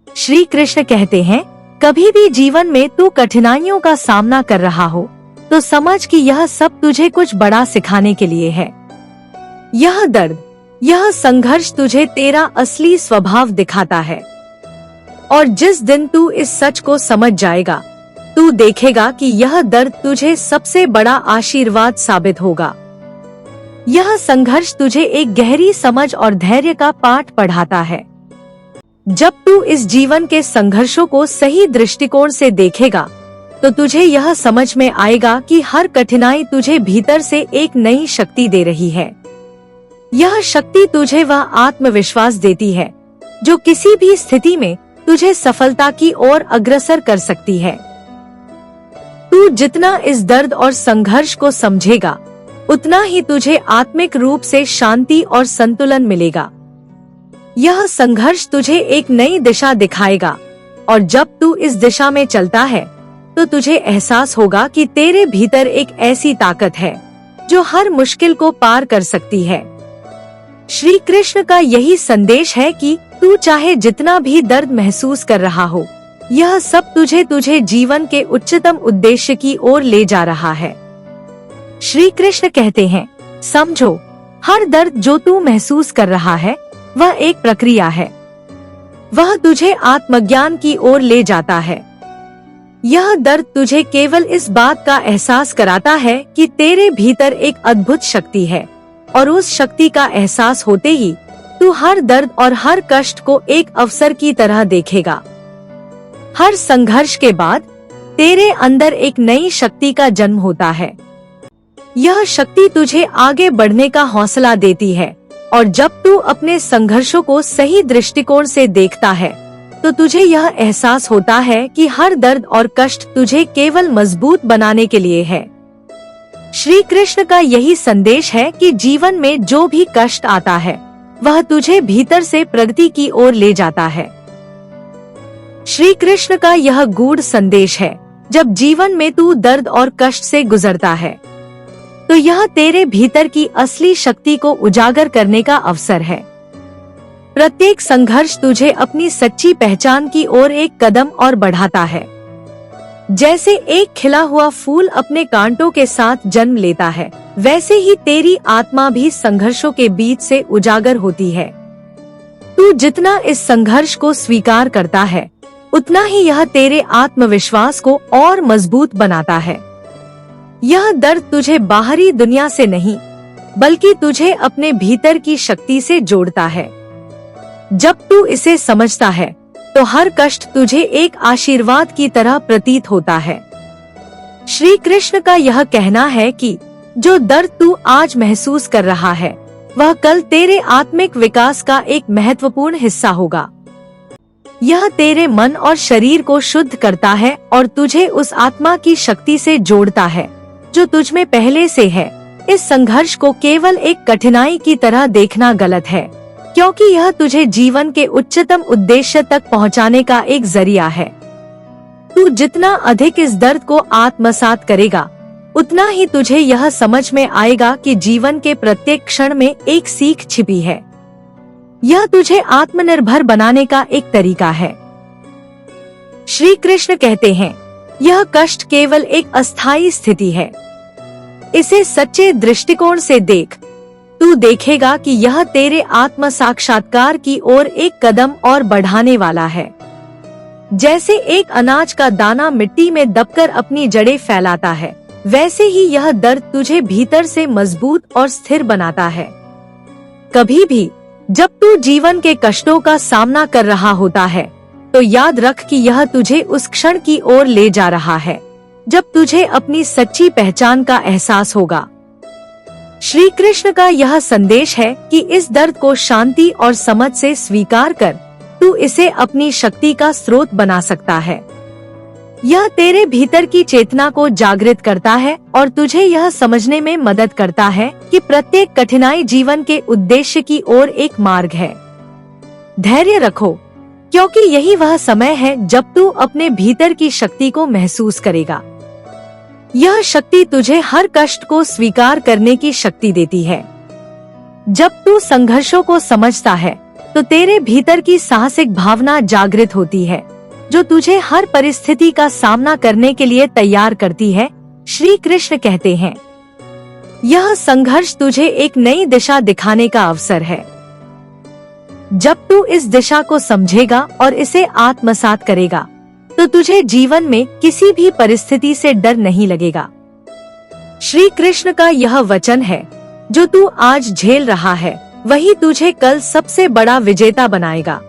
श्री कृष्ण कहते हैं, कभी भी जीवन में तू कठिनाइयों का सामना कर रहा हो, तो समझ कि यह सब तुझे कुछ बड़ा सिखाने के लिए है। यह दर्द, यह संघर्ष तुझे तेरा असली स्वभाव दिखाता है और जिस दिन तू इस सच को समझ जाएगा, तू देखेगा कि यह दर्द तुझे सबसे बड़ा आशीर्वाद साबित होगा। यह संघर्ष तुझे एक गहरी समझ और धैर्य का पाठ पढ़ाता है। जब तू इस जीवन के संघर्षों को सही दृष्टिकोण से देखेगा, तो तुझे यह समझ में आएगा कि हर कठिनाई तुझे भीतर से एक नई शक्ति दे रही है। यह शक्ति तुझे वह आत्मविश्वास देती है जो किसी भी स्थिति में तुझे सफलता की ओर अग्रसर कर सकती है। तू जितना इस दर्द और संघर्ष को समझेगा, उतना ही तुझे आत्मिक रूप से शांति और संतुलन मिलेगा। यह संघर्ष तुझे एक नई दिशा दिखाएगा और जब तू इस दिशा में चलता है, तो तुझे एहसास होगा कि तेरे भीतर एक ऐसी ताकत है जो हर मुश्किल को पार कर सकती है। श्री कृष्ण का यही संदेश है कि तू चाहे जितना भी दर्द महसूस कर रहा हो, यह सब तुझे जीवन के उच्चतम उद्देश्य की ओर ले जा रहा है। श्री कृष्ण कहते हैं, समझो, हर दर्द जो तू महसूस कर रहा है, वह एक प्रक्रिया है। वह तुझे आत्मज्ञान की ओर ले जाता है। यह दर्द तुझे केवल इस बात का एहसास कराता है कि तेरे भीतर एक अद्भुत शक्ति है और उस शक्ति का एहसास होते ही तू हर दर्द और हर कष्ट को एक अवसर की तरह देखेगा। हर संघर्ष के बाद तेरे अंदर एक नई शक्ति का जन्म होता है। यह शक्ति तुझे आगे बढ़ने का हौसला देती है और जब तू अपने संघर्षों को सही दृष्टिकोण से देखता है, तो तुझे यह एहसास होता है कि हर दर्द और कष्ट तुझे केवल मजबूत बनाने के लिए है। श्री कृष्ण का यही संदेश है कि जीवन में जो भी कष्ट आता है, वह तुझे भीतर से प्रगति की ओर ले जाता है। श्री कृष्ण का यह गूढ़ संदेश है, जब जीवन में तू दर्द और कष्ट से गुजरता है, तो यह तेरे भीतर की असली शक्ति को उजागर करने का अवसर है। प्रत्येक संघर्ष तुझे अपनी सच्ची पहचान की ओर एक कदम और बढ़ाता है। जैसे एक खिला हुआ फूल अपने कांटों के साथ जन्म लेता है, वैसे ही तेरी आत्मा भी संघर्षों के बीच से उजागर होती है। तू जितना इस संघर्ष को स्वीकार करता है, उतना ही यह तेरे आत्मविश्वास को और मजबूत बनाता है। यह दर्द तुझे बाहरी दुनिया से नहीं, बल्कि तुझे अपने भीतर की शक्ति से जोड़ता है। जब तू इसे समझता है, तो हर कष्ट तुझे एक आशीर्वाद की तरह प्रतीत होता है। श्री कृष्ण का यह कहना है कि जो दर्द तू आज महसूस कर रहा है, वह कल तेरे आत्मिक विकास का एक महत्वपूर्ण हिस्सा होगा। यह तेरे मन और शरीर को शुद्ध करता है और तुझे उस आत्मा की शक्ति से जोड़ता है जो तुझ में पहले से है। इस संघर्ष को केवल एक कठिनाई की तरह देखना गलत है, क्योंकि यह तुझे जीवन के उच्चतम उद्देश्य तक पहुंचाने का एक जरिया है। तू जितना अधिक इस दर्द को आत्मसात करेगा, उतना ही तुझे यह समझ में आएगा कि जीवन के प्रत्येक क्षण में एक सीख छिपी है। यह तुझे आत्मनिर्भर बनाने का एक तरीका है। श्री कृष्ण कहते हैं, यह कष्ट केवल एक अस्थायी स्थिति है। इसे सच्चे दृष्टिकोण से देख। तू देखेगा कि यह तेरे आत्म साक्षात्कार की ओर एक कदम और बढ़ाने वाला है। जैसे एक अनाज का दाना मिट्टी में दबकर अपनी जड़ें फैलाता है, वैसे ही यह दर्द तुझे भीतर से मजबूत और स्थिर बनाता है। कभी भी जब तू जीवन के कष्टों का सामना कर रहा होता है, तो याद रख कि यह तुझे उस क्षण की ओर ले जा रहा है जब तुझे अपनी सच्ची पहचान का एहसास होगा। श्री कृष्ण का यह संदेश है कि इस दर्द को शांति और समझ से स्वीकार कर तू इसे अपनी शक्ति का स्रोत बना सकता है। यह तेरे भीतर की चेतना को जागृत करता है और तुझे यह समझने में मदद करता है कि प्रत्येक कठिनाई जीवन के उद्देश्य की ओर एक मार्ग है। धैर्य रखो, क्योंकि यही वह समय है जब तू अपने भीतर की शक्ति को महसूस करेगा। यह शक्ति तुझे हर कष्ट को स्वीकार करने की शक्ति देती है। जब तू संघर्षों को समझता है, तो तेरे भीतर की साहसिक भावना जागृत होती है, जो तुझे हर परिस्थिति का सामना करने के लिए तैयार करती है। श्री कृष्ण कहते हैं, यह संघर्ष तुझे एक नई दिशा दिखाने का अवसर है। जब तू इस दिशा को समझेगा और इसे आत्मसात करेगा, तो तुझे जीवन में किसी भी परिस्थिति से डर नहीं लगेगा। श्री कृष्ण का यह वचन है, जो तू आज झेल रहा है, वही तुझे कल सबसे बड़ा विजेता बनाएगा।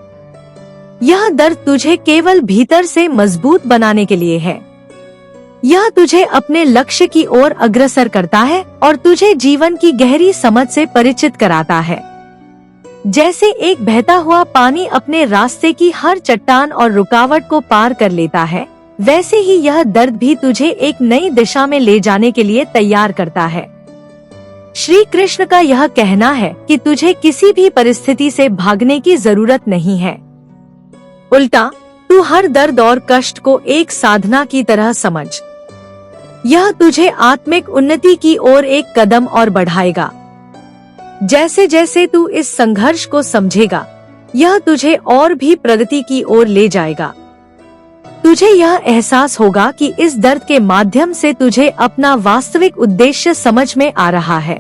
यह दर्द तुझे केवल भीतर से मजबूत बनाने के लिए है। यह तुझे अपने लक्ष्य की ओर अग्रसर करता है और तुझे जीवन की गहरी समझ से परिचित कराता है। जैसे एक बहता हुआ पानी अपने रास्ते की हर चट्टान और रुकावट को पार कर लेता है, वैसे ही यह दर्द भी तुझे एक नई दिशा में ले जाने के लिए तैयार करता है। श्री कृष्ण का यह कहना है कि तुझे किसी भी परिस्थिति से भागने की जरूरत नहीं है। उल्टा, तू हर दर्द और कष्ट को एक साधना की तरह समझ। यह तुझे आत्मिक उन्नति की ओर एक कदम और बढ़ाएगा। जैसे जैसे तू इस संघर्ष को समझेगा, यह तुझे और भी प्रगति की ओर ले जाएगा। तुझे यह एहसास होगा कि इस दर्द के माध्यम से तुझे अपना वास्तविक उद्देश्य समझ में आ रहा है।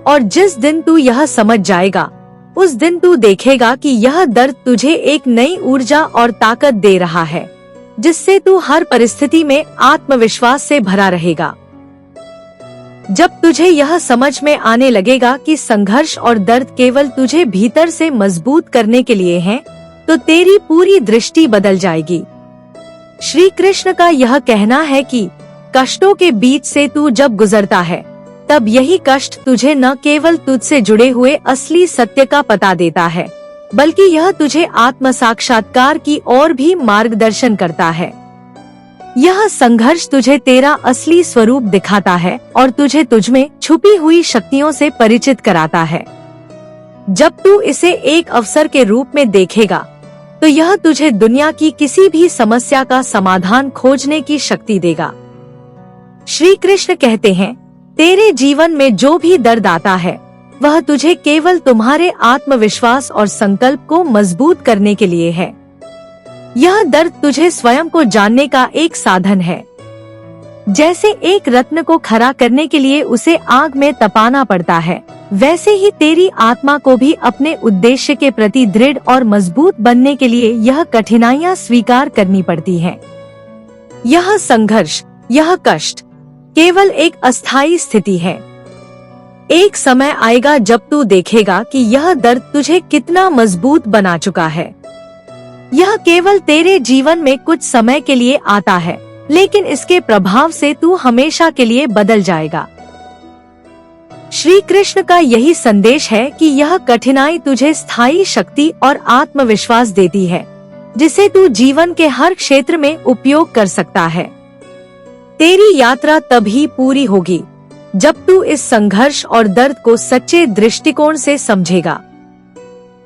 और जिस दिन तू यह समझ जाएगा, उस दिन तू देखेगा कि यह दर्द तुझे एक नई ऊर्जा और ताकत दे रहा है, जिससे तू हर परिस्थिति में आत्मविश्वास से भरा रहेगा। जब तुझे यह समझ में आने लगेगा कि संघर्ष और दर्द केवल तुझे भीतर से मजबूत करने के लिए हैं, तो तेरी पूरी दृष्टि बदल जाएगी। श्री कृष्ण का यह कहना है कि कष्टों के बीच से तू जब गुजरता है, तब यही कष्ट तुझे न केवल तुझसे जुड़े हुए असली सत्य का पता देता है, बल्कि यह तुझे आत्म साक्षात्कार की ओर भी मार्गदर्शन करता है। यह संघर्ष तुझे तेरा असली स्वरूप दिखाता है और तुझे तुझमें छुपी हुई शक्तियों से परिचित कराता है। जब तू इसे एक अवसर के रूप में देखेगा, तो यह तुझे दुनिया की किसी भी समस्या का समाधान खोजने की शक्ति देगा। श्री कृष्ण कहते हैं, तेरे जीवन में जो भी दर्द आता है, वह तुझे केवल तुम्हारे आत्मविश्वास और संकल्प को मजबूत करने के लिए है। यह दर्द तुझे स्वयं को जानने का एक साधन है। जैसे एक रत्न को खरा करने के लिए उसे आग में तपाना पड़ता है, वैसे ही तेरी आत्मा को भी अपने उद्देश्य के प्रति दृढ़ और मजबूत बनने के लिए यह कठिनाइयाँ स्वीकार करनी पड़ती हैं। यह संघर्ष, यह कष्ट केवल एक अस्थायी स्थिति है। एक समय आएगा जब तू देखेगा कि यह दर्द तुझे कितना मजबूत बना चुका है। यह केवल तेरे जीवन में कुछ समय के लिए आता है, लेकिन इसके प्रभाव से तू हमेशा के लिए बदल जाएगा। श्री कृष्ण का यही संदेश है कि यह कठिनाई तुझे स्थायी शक्ति और आत्मविश्वास देती है, जिसे तू जीवन के हर क्षेत्र में उपयोग कर सकता है। तेरी यात्रा तभी पूरी होगी जब तू इस संघर्ष और दर्द को सच्चे दृष्टिकोण से समझेगा।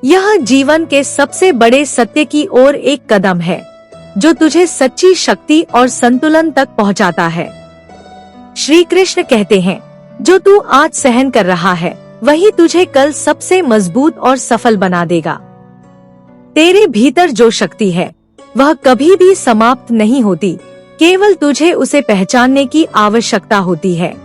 यह जीवन के सबसे बड़े सत्य की ओर एक कदम है, जो तुझे सच्ची शक्ति और संतुलन तक पहुंचाता है। श्री कृष्ण कहते हैं, जो तू आज सहन कर रहा है, वही तुझे कल सबसे मजबूत और सफल बना देगा। तेरे भीतर जो शक्ति है, वह कभी भी समाप्त नहीं होती, केवल तुझे उसे पहचानने की आवश्यकता होती है।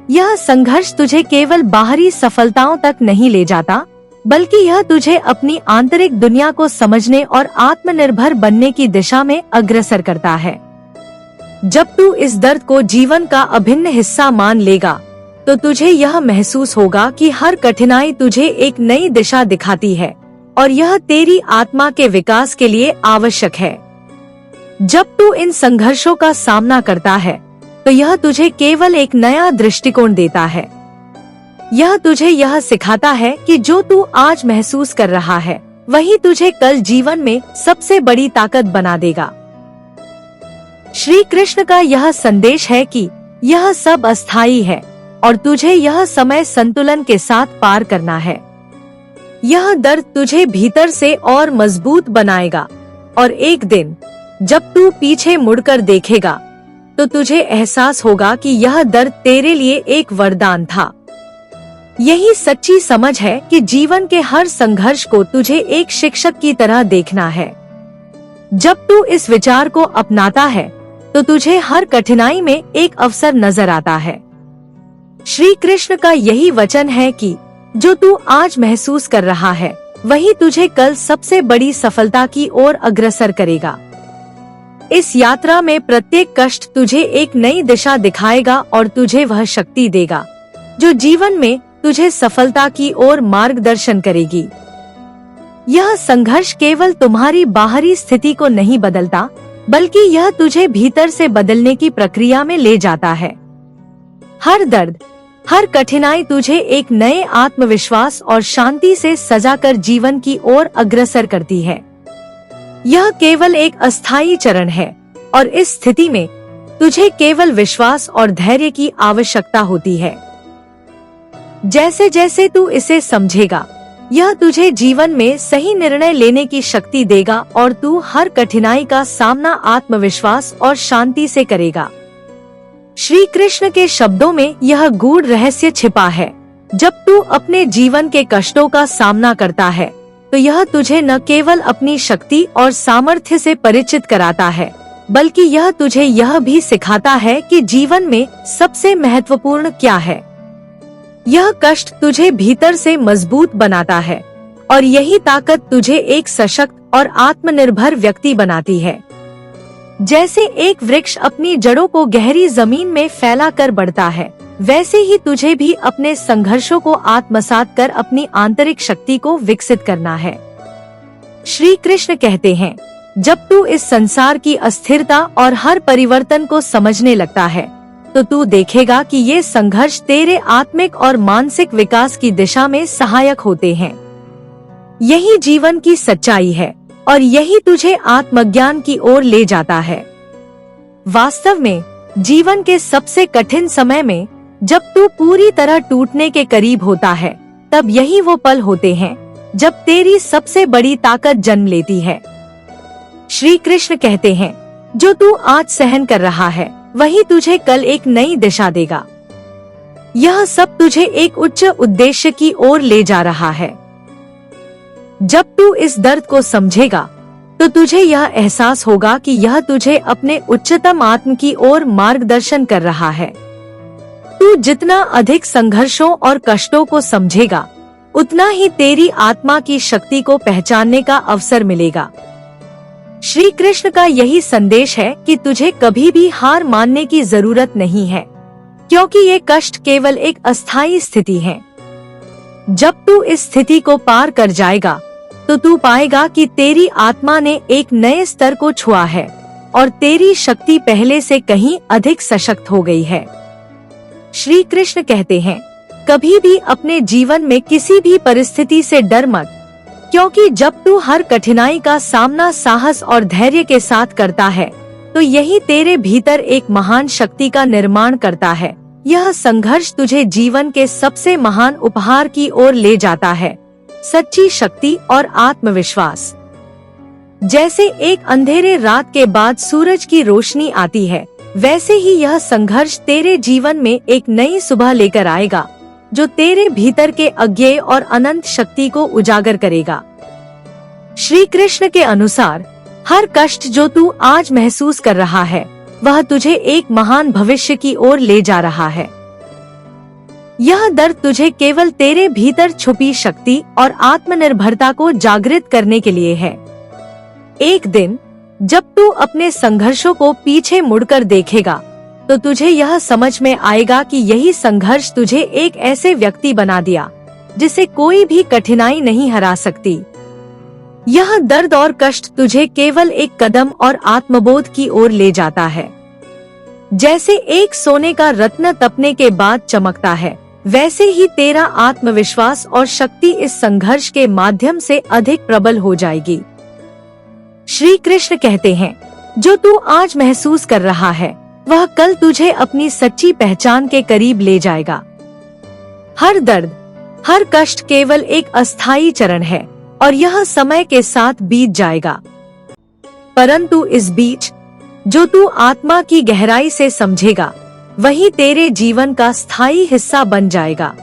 यह संघर्ष तुझे केवल बाहरी सफलताओं तक नहीं ले जाता, बल्कि यह तुझे अपनी आंतरिक दुनिया को समझने और आत्मनिर्भर बनने की दिशा में अग्रसर करता है। जब तू इस दर्द को जीवन का अभिन्न हिस्सा मान लेगा, तो तुझे यह महसूस होगा कि हर कठिनाई तुझे एक नई दिशा दिखाती है और यह तेरी आत्मा के विकास के लिए आवश्यक है। जब तू इन संघर्षों का सामना करता है, तो यह तुझे केवल एक नया दृष्टिकोण देता है। यह तुझे यह सिखाता है कि जो तू आज महसूस कर रहा है, वही तुझे कल जीवन में सबसे बड़ी ताकत बना देगा। श्री कृष्ण का यह संदेश है कि यह सब अस्थायी है और तुझे यह समय संतुलन के साथ पार करना है। यह दर्द तुझे भीतर से और मजबूत बनाएगा और एक दिन जब तू पीछे मुड़कर देखेगा, तो तुझे एहसास होगा कि यह दर्द तेरे लिए एक वरदान था। यही सच्ची समझ है कि जीवन के हर संघर्ष को तुझे एक शिक्षक की तरह देखना है। जब तू इस विचार को अपनाता है, तो तुझे हर कठिनाई में एक अवसर नजर आता है। श्री कृष्ण का यही वचन है कि जो तू आज महसूस कर रहा है, वही तुझे कल सबसे बड़ी सफलता की ओर अग्रसर करेगा। इस यात्रा में प्रत्येक कष्ट तुझे एक नई दिशा दिखाएगा और तुझे वह शक्ति देगा जो जीवन में तुझे सफलता की ओर मार्गदर्शन करेगी। यह संघर्ष केवल तुम्हारी बाहरी स्थिति को नहीं बदलता, बल्कि यह तुझे भीतर से बदलने की प्रक्रिया में ले जाता है। हर दर्द, हर कठिनाई तुझे एक नए आत्मविश्वास और शांति से सजाकर जीवन की ओर अग्रसर करती है। यह केवल एक अस्थायी चरण है और इस स्थिति में तुझे केवल विश्वास और धैर्य की आवश्यकता होती है। जैसे जैसे तू इसे समझेगा, यह तुझे जीवन में सही निर्णय लेने की शक्ति देगा और तू हर कठिनाई का सामना आत्मविश्वास और शांति से करेगा। श्री कृष्ण के शब्दों में यह गूढ़ रहस्य छिपा है। जब तू अपने जीवन के कष्टों का सामना करता है, तो यह तुझे न केवल अपनी शक्ति और सामर्थ्य से परिचित कराता है, बल्कि यह तुझे यह भी सिखाता है कि जीवन में सबसे महत्वपूर्ण क्या है। यह कष्ट तुझे भीतर से मजबूत बनाता है और यही ताकत तुझे एक सशक्त और आत्मनिर्भर व्यक्ति बनाती है। जैसे एक वृक्ष अपनी जड़ों को गहरी जमीन में फैला कर बढ़ता है, वैसे ही तुझे भी अपने संघर्षों को आत्मसात कर अपनी आंतरिक शक्ति को विकसित करना है। श्री कृष्ण कहते हैं, जब तू इस संसार की अस्थिरता और हर परिवर्तन को समझने लगता है, तो तू देखेगा कि ये संघर्ष तेरे आत्मिक और मानसिक विकास की दिशा में सहायक होते हैं। यही जीवन की सच्चाई है और यही तुझे आत्मज्ञान की ओर ले जाता है। वास्तव में जीवन के सबसे कठिन समय में जब तू पूरी तरह टूटने के करीब होता है, तब यही वो पल होते हैं जब तेरी सबसे बड़ी ताकत जन्म लेती है। श्री कृष्ण कहते हैं, जो तू आज सहन कर रहा है, वही तुझे कल एक नई दिशा देगा। यह सब तुझे एक उच्च उद्देश्य की ओर ले जा रहा है। जब तू इस दर्द को समझेगा, तो तुझे यह एहसास होगा कि यह तुझे अपने उच्चतम आत्म की ओर मार्गदर्शन कर रहा है। तू जितना अधिक संघर्षों और कष्टों को समझेगा, उतना ही तेरी आत्मा की शक्ति को पहचानने का अवसर मिलेगा। श्री कृष्ण का यही संदेश है कि तुझे कभी भी हार मानने की जरूरत नहीं है, क्योंकि ये कष्ट केवल एक अस्थायी स्थिति है। जब तू इस स्थिति को पार कर जाएगा, तो तू पाएगा कि तेरी आत्मा ने एक नए स्तर को छुआ है और तेरी शक्ति पहले से कहीं अधिक सशक्त हो गई है। श्री कृष्ण कहते हैं, कभी भी अपने जीवन में किसी भी परिस्थिति से डर मत, क्योंकि जब तू हर कठिनाई का सामना साहस और धैर्य के साथ करता है, तो यही तेरे भीतर एक महान शक्ति का निर्माण करता है। यह संघर्ष तुझे जीवन के सबसे महान उपहार की ओर ले जाता है, सच्ची शक्ति और आत्मविश्वास। जैसे एक अंधेरे रात के बाद सूरज की रोशनी आती है, वैसे ही यह संघर्ष तेरे जीवन में एक नई सुबह लेकर आएगा, जो तेरे भीतर के अज्ञेय और अनंत शक्ति को उजागर करेगा। श्री कृष्ण के अनुसार हर कष्ट जो तू आज महसूस कर रहा है, वह तुझे एक महान भविष्य की ओर ले जा रहा है। यह दर्द तुझे केवल तेरे भीतर छुपी शक्ति और आत्मनिर्भरता को जागृत करने के लिए है। एक दिन जब तू अपने संघर्षों को पीछे मुड़कर देखेगा, तो तुझे यह समझ में आएगा कि यही संघर्ष तुझे एक ऐसे व्यक्ति बना दिया जिसे कोई भी कठिनाई नहीं हरा सकती। यह दर्द और कष्ट तुझे केवल एक कदम और आत्मबोध की ओर ले जाता है। जैसे एक सोने का रत्न तपने के बाद चमकता है, वैसे ही तेरा आत्मविश्वास और शक्ति इस संघर्ष के माध्यम से अधिक प्रबल हो जाएगी। श्री कृष्ण कहते हैं, जो तू आज महसूस कर रहा है, वह कल तुझे अपनी सच्ची पहचान के करीब ले जाएगा। हर दर्द, हर कष्ट केवल एक अस्थायी चरण है और यह समय के साथ बीत जाएगा। परंतु इस बीच जो तू आत्मा की गहराई से समझेगा, वही तेरे जीवन का स्थायी हिस्सा बन जाएगा।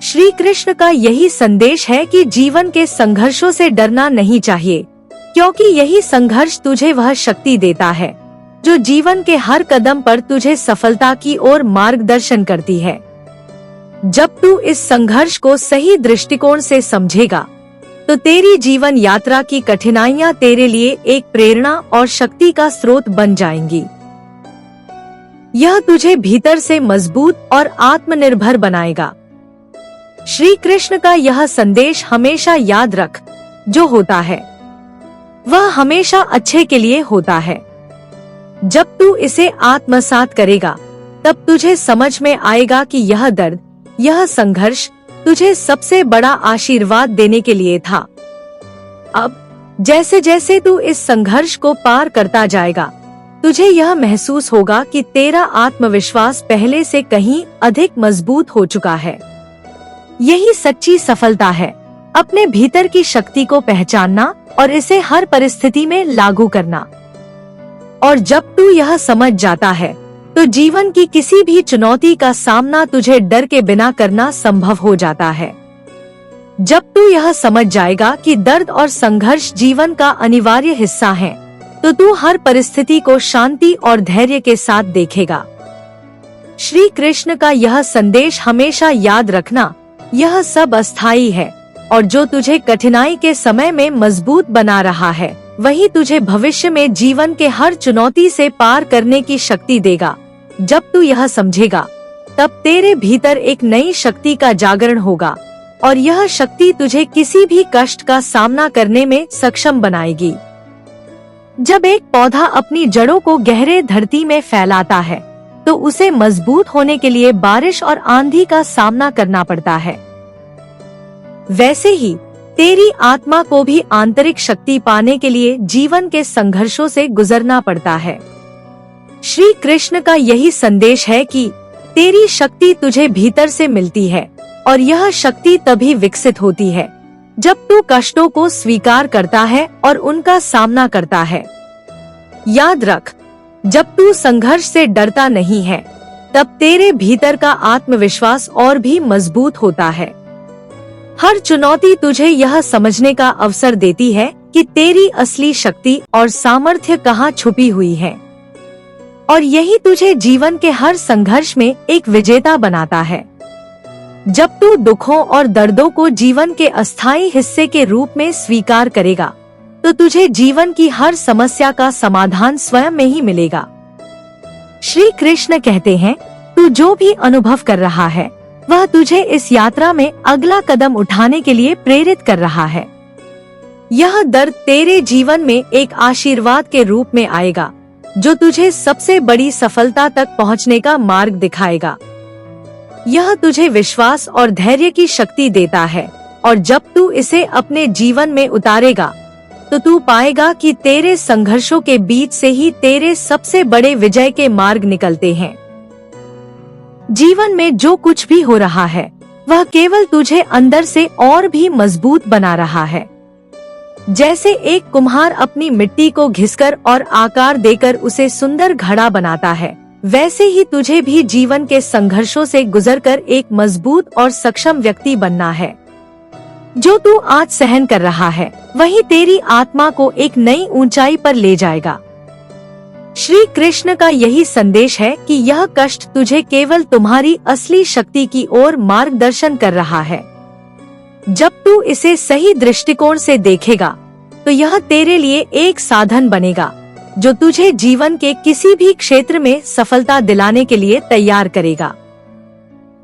श्री कृष्ण का यही संदेश है कि जीवन के संघर्षों से डरना नहीं चाहिए, क्योंकि यही संघर्ष तुझे वह शक्ति देता है जो जीवन के हर कदम पर तुझे सफलता की ओर मार्गदर्शन करती है। जब तू इस संघर्ष को सही दृष्टिकोण से समझेगा, तो तेरी जीवन यात्रा की कठिनाइयां तेरे लिए एक प्रेरणा और शक्ति का स्रोत बन जाएंगी। यह तुझे भीतर से मजबूत और आत्मनिर्भर बनाएगा। श्री कृष्ण का यह संदेश हमेशा याद रख, जो होता है वह हमेशा अच्छे के लिए होता है। जब तू इसे आत्मसात करेगा, तब तुझे समझ में आएगा कि यह दर्द, यह संघर्ष तुझे सबसे बड़ा आशीर्वाद देने के लिए था। अब जैसे जैसे तू इस संघर्ष को पार करता जाएगा, तुझे यह महसूस होगा कि तेरा आत्मविश्वास पहले से कहीं अधिक मजबूत हो चुका है। यही सच्ची सफलता है, अपने भीतर की शक्ति को पहचानना और इसे हर परिस्थिति में लागू करना। और जब तू यह समझ जाता है, तो जीवन की किसी भी चुनौती का सामना तुझे डर के बिना करना संभव हो जाता है। जब तू यह समझ जाएगा कि दर्द और संघर्ष जीवन का अनिवार्य हिस्सा है, तो तू हर परिस्थिति को शांति और धैर्य के साथ देखेगा। श्री कृष्ण का यह संदेश हमेशा याद रखना, यह सब अस्थायी है और जो तुझे कठिनाई के समय में मजबूत बना रहा है, वही तुझे भविष्य में जीवन के हर चुनौती से पार करने की शक्ति देगा। जब तू यह समझेगा, तब तेरे भीतर एक नई शक्ति का जागरण होगा और यह शक्ति तुझे किसी भी कष्ट का सामना करने में सक्षम बनाएगी। जब एक पौधा अपनी जड़ों को गहरे धरती में फैलाता है, तो उसे मजबूत होने के लिए बारिश और आंधी का सामना करना पड़ता है। वैसे ही तेरी आत्मा को भी आंतरिक शक्ति पाने के लिए जीवन के संघर्षों से गुजरना पड़ता है। श्री कृष्ण का यही संदेश है कि तेरी शक्ति तुझे भीतर से मिलती है और यह शक्ति तभी विकसित होती है जब तू कष्टों को स्वीकार करता है और उनका सामना करता है। याद रख, जब तू संघर्ष से डरता नहीं है, तब तेरे भीतर का आत्मविश्वास और भी मजबूत होता है। हर चुनौती तुझे यह समझने का अवसर देती है कि तेरी असली शक्ति और सामर्थ्य कहाँ छुपी हुई है, और यही तुझे जीवन के हर संघर्ष में एक विजेता बनाता है। जब तू दुखों और दर्दों को जीवन के अस्थायी हिस्से के रूप में स्वीकार करेगा, तो तुझे जीवन की हर समस्या का समाधान स्वयं में ही मिलेगा। श्री कृष्ण कहते हैं, तू जो भी अनुभव कर रहा है वह तुझे इस यात्रा में अगला कदम उठाने के लिए प्रेरित कर रहा है। यह दर्द तेरे जीवन में एक आशीर्वाद के रूप में आएगा, जो तुझे सबसे बड़ी सफलता तक पहुंचने का मार्ग दिखाएगा। यह तुझे विश्वास और धैर्य की शक्ति देता है, और जब तू इसे अपने जीवन में उतारेगा तो तू पाएगा कि तेरे संघर्षों के बीच से ही तेरे सबसे बड़े विजय के मार्ग निकलते हैं। जीवन में जो कुछ भी हो रहा है वह केवल तुझे अंदर से और भी मजबूत बना रहा है। जैसे एक कुम्हार अपनी मिट्टी को घिसकर और आकार देकर उसे सुंदर घड़ा बनाता है, वैसे ही तुझे भी जीवन के संघर्षों से गुजरकर एक मजबूत और सक्षम व्यक्ति बनना है। जो तू आज सहन कर रहा है वही तेरी आत्मा को एक नई ऊंचाई पर ले जाएगा। श्री कृष्ण का यही संदेश है कि यह कष्ट तुझे केवल तुम्हारी असली शक्ति की ओर मार्गदर्शन कर रहा है। जब तू इसे सही दृष्टिकोण से देखेगा तो यह तेरे लिए एक साधन बनेगा, जो तुझे जीवन के किसी भी क्षेत्र में सफलता दिलाने के लिए तैयार करेगा।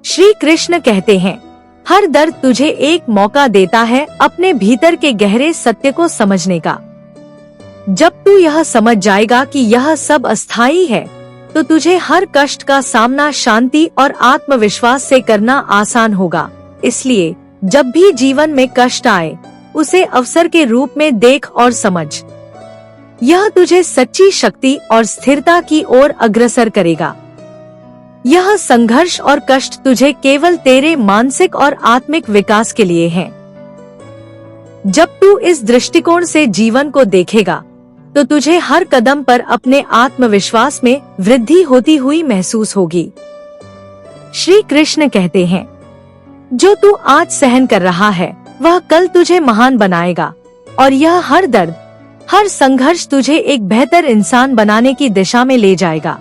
श्री कृष्ण कहते हैं, हर दर्द तुझे एक मौका देता है अपने भीतर के गहरे सत्य को समझने का। जब तू यह समझ जाएगा कि यह सब अस्थायी है, तो तुझे हर कष्ट का सामना शांति और आत्मविश्वास से करना आसान होगा। इसलिए जब भी जीवन में कष्ट आए, उसे अवसर के रूप में देख और समझ। यह तुझे सच्ची शक्ति और स्थिरता की ओर अग्रसर करेगा। यह संघर्ष और कष्ट तुझे केवल तेरे मानसिक और आत्मिक विकास के लिए हैं। जब तू इस दृष्टिकोण से जीवन को देखेगा, तो तुझे हर कदम पर अपने आत्मविश्वास में वृद्धि होती हुई महसूस होगी। श्री कृष्ण कहते हैं, जो तू आज सहन कर रहा है वह कल तुझे महान बनाएगा, और यह हर दर्द, हर संघर्ष तुझे एक बेहतर इंसान बनाने की दिशा में ले जाएगा।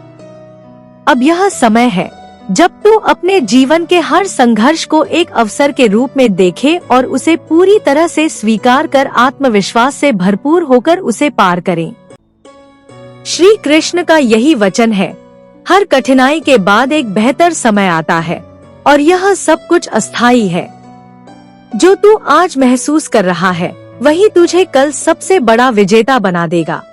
अब यह समय है जब तू अपने जीवन के हर संघर्ष को एक अवसर के रूप में देखे और उसे पूरी तरह से स्वीकार कर आत्मविश्वास से भरपूर होकर उसे पार करें। श्री कृष्ण का यही वचन है, हर कठिनाई के बाद एक बेहतर समय आता है, और यह सब कुछ अस्थायी है। जो तू आज महसूस कर रहा है वही तुझे कल सबसे बड़ा विजेता बना देगा।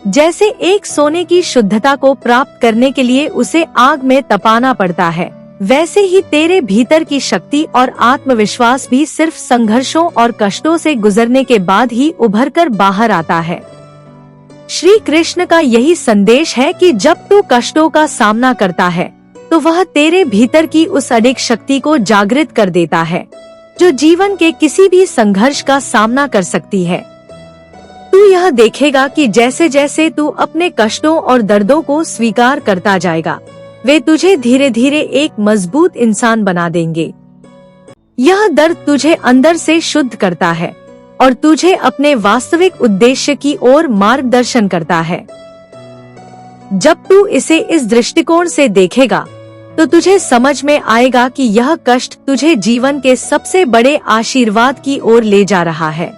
जैसे एक सोने की शुद्धता को प्राप्त करने के लिए उसे आग में तपाना पड़ता है, वैसे ही तेरे भीतर की शक्ति और आत्मविश्वास भी सिर्फ संघर्षों और कष्टों से गुजरने के बाद ही उभर कर बाहर आता है। श्री कृष्ण का यही संदेश है कि जब तू कष्टों का सामना करता है तो वह तेरे भीतर की उस अडिग शक्ति को जागृत कर देता है, जो जीवन के किसी भी संघर्ष का सामना कर सकती है। तू यह देखेगा कि जैसे जैसे तू अपने कष्टों और दर्दों को स्वीकार करता जाएगा, वे तुझे धीरे धीरे एक मजबूत इंसान बना देंगे। यह दर्द तुझे अंदर से शुद्ध करता है और तुझे अपने वास्तविक उद्देश्य की ओर मार्गदर्शन करता है। जब तू इसे इस दृष्टिकोण से देखेगा तो तुझे समझ में आएगा कि यह कष्ट तुझे जीवन के सबसे बड़े आशीर्वाद की ओर ले जा रहा है।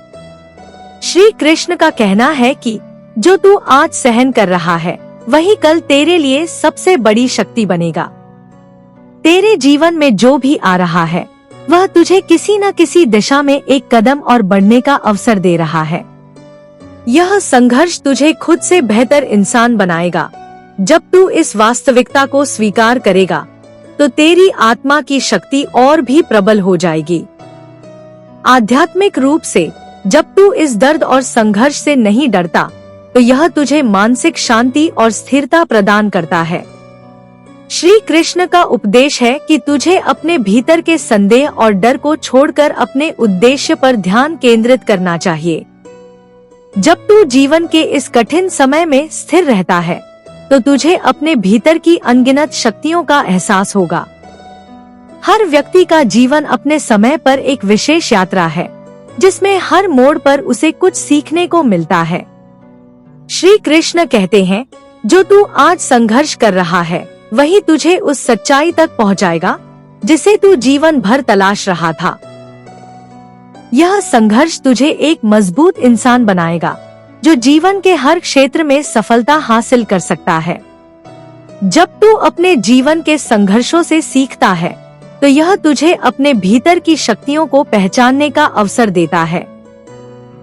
श्री कृष्ण का कहना है कि जो तू आज सहन कर रहा है वही कल तेरे लिए सबसे बड़ी शक्ति बनेगा। तेरे जीवन में जो भी आ रहा है वह तुझे किसी न किसी दिशा में एक कदम और बढ़ने का अवसर दे रहा है। यह संघर्ष तुझे खुद से बेहतर इंसान बनाएगा। जब तू इस वास्तविकता को स्वीकार करेगा तो तेरी आत्मा की शक्ति और भी प्रबल हो जाएगी। आध्यात्मिक रूप से जब तू इस दर्द और संघर्ष से नहीं डरता तो यह तुझे मानसिक शांति और स्थिरता प्रदान करता है। श्री कृष्ण का उपदेश है कि तुझे अपने भीतर के संदेह और डर को छोड़कर अपने उद्देश्य पर ध्यान केंद्रित करना चाहिए। जब तू जीवन के इस कठिन समय में स्थिर रहता है तो तुझे अपने भीतर की अनगिनत शक्तियों का एहसास होगा। हर व्यक्ति का जीवन अपने समय पर एक विशेष यात्रा है, जिसमें हर मोड़ पर उसे कुछ सीखने को मिलता है। श्री कृष्ण कहते हैं, जो तू आज संघर्ष कर रहा है वही तुझे उस सच्चाई तक पहुंचाएगा जिसे तू जीवन भर तलाश रहा था। यह संघर्ष तुझे एक मजबूत इंसान बनाएगा, जो जीवन के हर क्षेत्र में सफलता हासिल कर सकता है। जब तू अपने जीवन के संघर्षों से सीखता है, तो यह तुझे अपने भीतर की शक्तियों को पहचानने का अवसर देता है।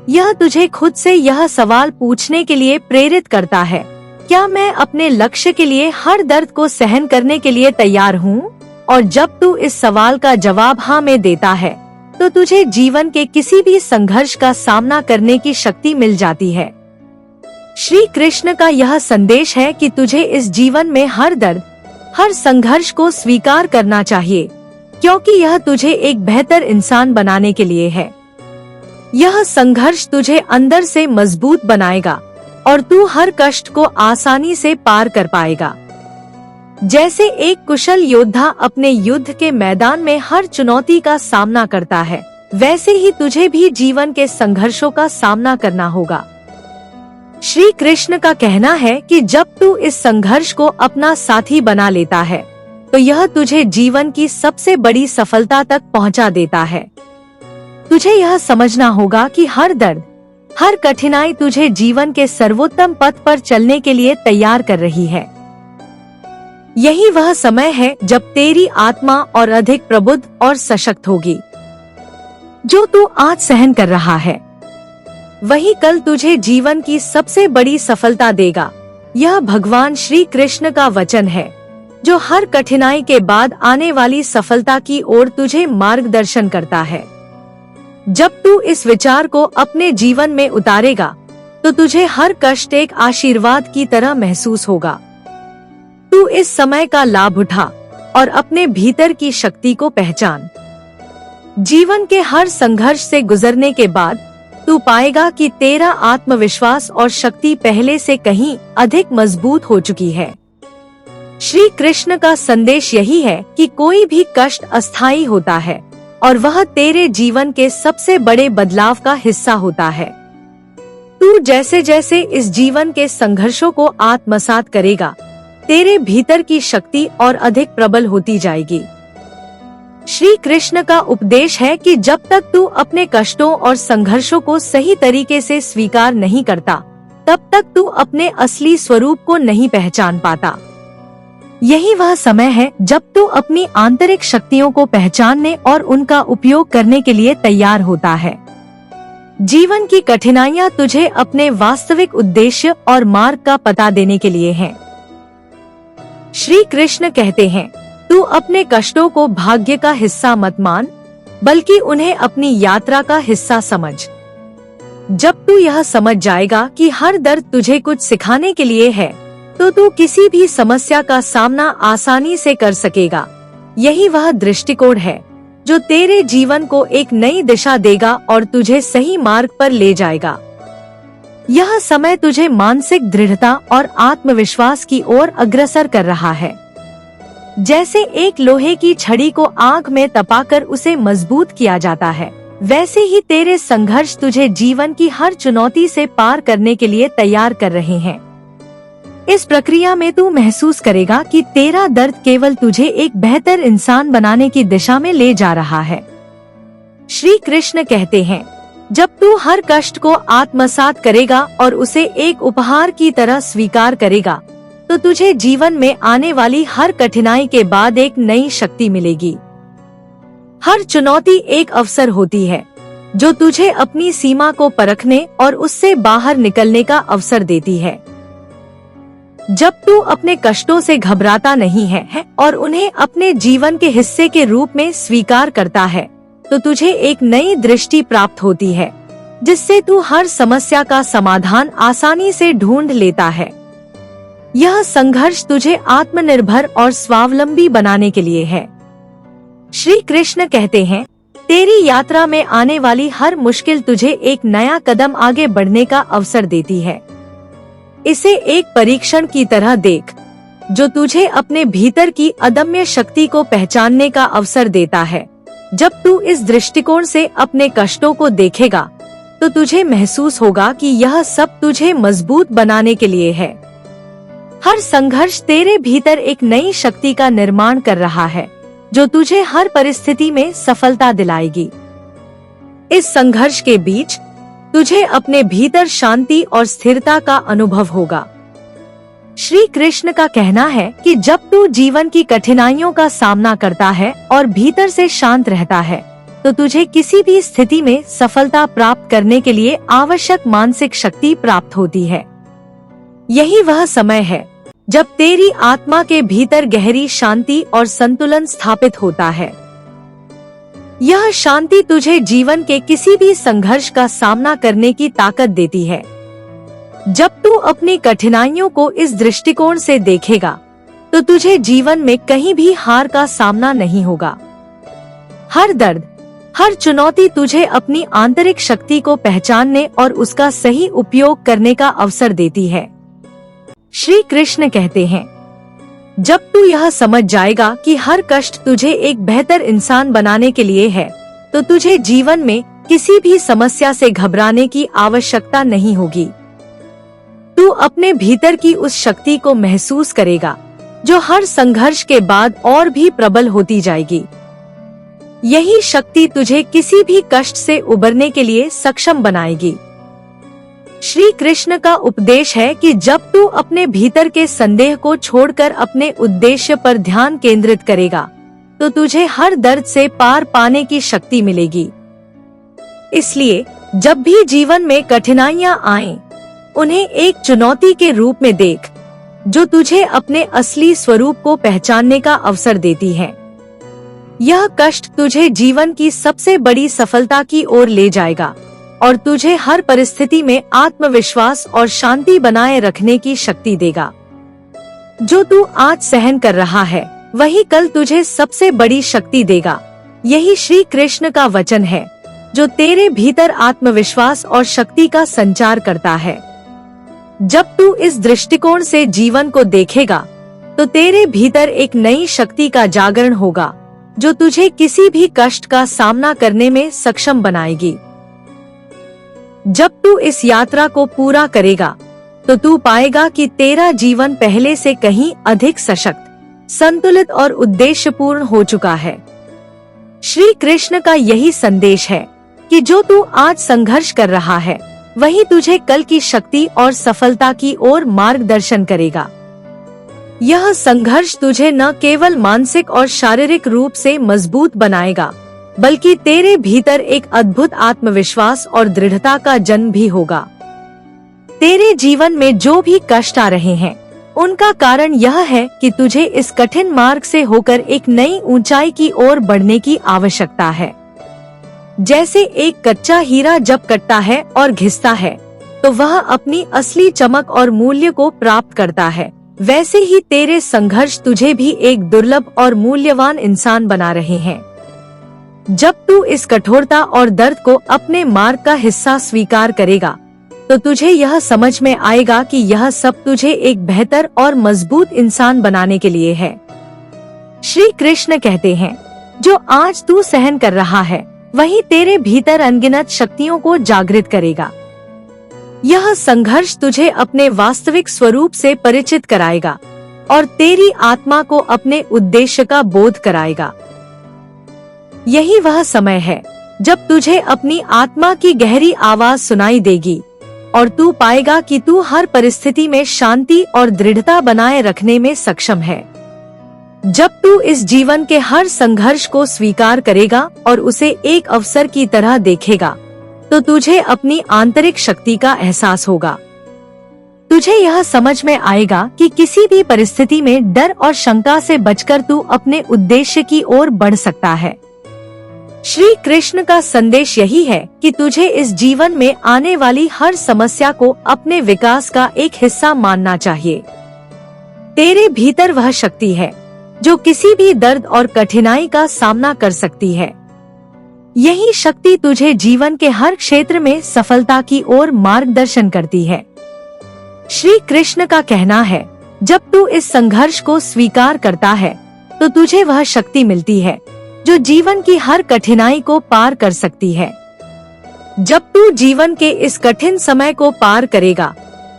यह तुझे खुद से यह सवाल पूछने के लिए प्रेरित करता है, क्या मैं अपने लक्ष्य के लिए हर दर्द को सहन करने के लिए तैयार हूँ? और जब तू इस सवाल का जवाब हाँ में देता है, तो तुझे जीवन के किसी भी संघर्ष का सामना करने की शक्ति मिल जाती है। श्री कृष्ण का यह संदेश है कि तुझे इस जीवन में हर दर्द, हर संघर्ष को स्वीकार करना चाहिए, क्योंकि यह तुझे एक बेहतर इंसान बनाने के लिए है। यह संघर्ष तुझे अंदर से मजबूत बनाएगा और तू हर कष्ट को आसानी से पार कर पाएगा। जैसे एक कुशल योद्धा अपने युद्ध के मैदान में हर चुनौती का सामना करता है, वैसे ही तुझे भी जीवन के संघर्षों का सामना करना होगा। श्री कृष्ण का कहना है कि जब तू इस संघर्ष को अपना साथी बना लेता है, तो यह तुझे जीवन की सबसे बड़ी सफलता तक पहुंचा देता है। तुझे यह समझना होगा कि हर दर्द, हर कठिनाई तुझे जीवन के सर्वोत्तम पथ पर चलने के लिए तैयार कर रही है। यही वह समय है जब तेरी आत्मा और अधिक प्रबुद्ध और सशक्त होगी। जो तू आज सहन कर रहा है, वही कल तुझे जीवन की सबसे बड़ी सफलता देगा। यह भगवान श्री कृष्ण का वचन है, जो हर कठिनाई के बाद आने वाली सफलता की ओर तुझे मार्गदर्शन करता है। जब तू इस विचार को अपने जीवन में उतारेगा, तो तुझे हर कष्ट एक आशीर्वाद की तरह महसूस होगा। तू इस समय का लाभ उठा और अपने भीतर की शक्ति को पहचान। जीवन के हर संघर्ष से गुजरने के बाद तू पाएगा कि तेरा आत्मविश्वास और शक्ति पहले से कहीं अधिक मजबूत हो चुकी है। श्री कृष्ण का संदेश यही है कि कोई भी कष्ट अस्थायी होता है और वह तेरे जीवन के सबसे बड़े बदलाव का हिस्सा होता है। तू जैसे जैसे इस जीवन के संघर्षों को आत्मसात करेगा, तेरे भीतर की शक्ति और अधिक प्रबल होती जाएगी। श्री कृष्ण का उपदेश है कि जब तक तू अपने कष्टों और संघर्षों को सही तरीके से स्वीकार नहीं करता, तब तक तू अपने असली स्वरूप को नहीं पहचान पाता। यही वह समय है जब तू अपनी आंतरिक शक्तियों को पहचानने और उनका उपयोग करने के लिए तैयार होता है। जीवन की कठिनाइयाँ तुझे अपने वास्तविक उद्देश्य और मार्ग का पता देने के लिए हैं। श्री कृष्ण कहते हैं, तू अपने कष्टों को भाग्य का हिस्सा मत मान, बल्कि उन्हें अपनी यात्रा का हिस्सा समझ। जब तू यह समझ जाएगा कि हर दर्द तुझे कुछ सिखाने के लिए है, तो तू किसी भी समस्या का सामना आसानी से कर सकेगा। यही वह दृष्टिकोण है जो तेरे जीवन को एक नई दिशा देगा और तुझे सही मार्ग पर ले जाएगा। यह समय तुझे मानसिक दृढ़ता और आत्मविश्वास की ओर अग्रसर कर रहा है। जैसे एक लोहे की छड़ी को आग में तपाकर उसे मजबूत किया जाता है, वैसे ही तेरे संघर्ष तुझे जीवन की हर चुनौती से पार करने के लिए तैयार कर रहे हैं। इस प्रक्रिया में तू महसूस करेगा कि तेरा दर्द केवल तुझे एक बेहतर इंसान बनाने की दिशा में ले जा रहा है। श्री कृष्ण कहते हैं, जब तू हर कष्ट को आत्मसात करेगा और उसे एक उपहार की तरह स्वीकार करेगा, तो तुझे जीवन में आने वाली हर कठिनाई के बाद एक नई शक्ति मिलेगी। हर चुनौती एक अवसर होती है, जो तुझे अपनी सीमा को परखने और उससे बाहर निकलने का अवसर देती है। जब तू अपने कष्टों से घबराता नहीं है और उन्हें अपने जीवन के हिस्से के रूप में स्वीकार करता है, तो तुझे एक नई दृष्टि प्राप्त होती है, जिससे तू हर समस्या का समाधान आसानी से ढूंढ लेता है। यह संघर्ष तुझे आत्मनिर्भर और स्वावलंबी बनाने के लिए है। श्री कृष्ण कहते हैं, तेरी यात्रा में आने वाली हर मुश्किल तुझे एक नया कदम आगे बढ़ने का अवसर देती है। इसे एक परीक्षण की तरह देख। जो तुझे अपने भीतर की अदम्य शक्ति को पहचानने का अवसर देता है। जब तू इस दृष्टिकोण से अपने कष्टों को देखेगा तो तुझे महसूस होगा कि यह सब तुझे मजबूत बनाने के लिए है। हर संघर्ष तेरे भीतर एक नई शक्ति का निर्माण कर रहा है, जो तुझे हर परिस्थिति में सफलता दिलाएगी। इस संघर्ष के बीच तुझे अपने भीतर शांति और स्थिरता का अनुभव होगा। श्री कृष्ण का कहना है कि जब तू जीवन की कठिनाइयों का सामना करता है और भीतर से शांत रहता है, तो तुझे किसी भी स्थिति में सफलता प्राप्त करने के लिए आवश्यक मानसिक शक्ति प्राप्त होती है। यही वह समय है जब तेरी आत्मा के भीतर गहरी शांति और संतुलन स्थापित होता है। यह शांति तुझे जीवन के किसी भी संघर्ष का सामना करने की ताकत देती है। जब तू अपनी कठिनाइयों को इस दृष्टिकोण से देखेगा तो तुझे जीवन में कहीं भी हार का सामना नहीं होगा। हर दर्द, हर चुनौती तुझे अपनी आंतरिक शक्ति को पहचानने और उसका सही उपयोग करने का अवसर देती है। श्री कृष्ण कहते हैं, जब तू यह समझ जाएगा कि हर कष्ट तुझे एक बेहतर इंसान बनाने के लिए है, तो तुझे जीवन में किसी भी समस्या से घबराने की आवश्यकता नहीं होगी। तू अपने भीतर की उस शक्ति को महसूस करेगा जो हर संघर्ष के बाद और भी प्रबल होती जाएगी। यही शक्ति तुझे किसी भी कष्ट से उबरने के लिए सक्षम बनाएगी। श्री कृष्ण का उपदेश है कि जब तू अपने भीतर के संदेह को छोड़कर अपने उद्देश्य पर ध्यान केंद्रित करेगा, तो तुझे हर दर्द से पार पाने की शक्ति मिलेगी। इसलिए जब भी जीवन में कठिनाइयां आएं, उन्हें एक चुनौती के रूप में देख, जो तुझे अपने असली स्वरूप को पहचानने का अवसर देती है। यह कष्ट तुझे जीवन की सबसे बड़ी सफलता की ओर ले जाएगा और तुझे हर परिस्थिति में आत्मविश्वास और शांति बनाए रखने की शक्ति देगा। जो तू आज सहन कर रहा है, वही कल तुझे सबसे बड़ी शक्ति देगा। यही श्री कृष्ण का वचन है, जो तेरे भीतर आत्मविश्वास और शक्ति का संचार करता है। जब तू इस दृष्टिकोण से जीवन को देखेगा, तो तेरे भीतर एक नई शक्ति का जागरण होगा, जो तुझे किसी भी कष्ट का सामना करने में सक्षम बनाएगी। जब तू इस यात्रा को पूरा करेगा, तो तू पाएगा कि तेरा जीवन पहले से कहीं अधिक सशक्त, संतुलित और उद्देश्यपूर्ण हो चुका है। श्री कृष्ण का यही संदेश है कि जो तू आज संघर्ष कर रहा है, वही तुझे कल की शक्ति और सफलता की ओर मार्गदर्शन करेगा। यह संघर्ष तुझे न केवल मानसिक और शारीरिक रूप से मजबूत बनाएगा, बल्कि तेरे भीतर एक अद्भुत आत्मविश्वास और दृढ़ता का जन्म भी होगा। तेरे जीवन में जो भी कष्ट आ रहे हैं, उनका कारण यह है कि तुझे इस कठिन मार्ग से होकर एक नई ऊंचाई की ओर बढ़ने की आवश्यकता है। जैसे एक कच्चा हीरा जब कटता है और घिसता है, तो वह अपनी असली चमक और मूल्य को प्राप्त करता है। वैसे ही तेरे संघर्ष तुझे भी एक दुर्लभ और मूल्यवान इंसान बना रहे हैं। जब तू इस कठोरता और दर्द को अपने मार्ग का हिस्सा स्वीकार करेगा, तो तुझे यह समझ में आएगा कि यह सब तुझे एक बेहतर और मजबूत इंसान बनाने के लिए है। श्री कृष्ण कहते हैं, जो आज तू सहन कर रहा है, वही तेरे भीतर अनगिनत शक्तियों को जागृत करेगा। यह संघर्ष तुझे अपने वास्तविक स्वरूप से परिचित कराएगा और तेरी आत्मा को अपने उद्देश्य का बोध कराएगा। यही वह समय है जब तुझे अपनी आत्मा की गहरी आवाज सुनाई देगी और तू पाएगा कि तू हर परिस्थिति में शांति और दृढ़ता बनाए रखने में सक्षम है। जब तू इस जीवन के हर संघर्ष को स्वीकार करेगा और उसे एक अवसर की तरह देखेगा, तो तुझे अपनी आंतरिक शक्ति का एहसास होगा। तुझे यह समझ में आएगा कि किसी भी परिस्थिति में डर और शंका से बचकर तू अपने उद्देश्य की ओर बढ़ सकता है। श्री कृष्ण का संदेश यही है कि तुझे इस जीवन में आने वाली हर समस्या को अपने विकास का एक हिस्सा मानना चाहिए। तेरे भीतर वह शक्ति है जो किसी भी दर्द और कठिनाई का सामना कर सकती है। यही शक्ति तुझे जीवन के हर क्षेत्र में सफलता की ओर मार्गदर्शन करती है। श्री कृष्ण का कहना है, जब तू इस संघर्ष को स्वीकार करता है तो तुझे वह शक्ति मिलती है जो जीवन की हर कठिनाई को पार कर सकती है। जब तू जीवन के इस कठिन समय को पार करेगा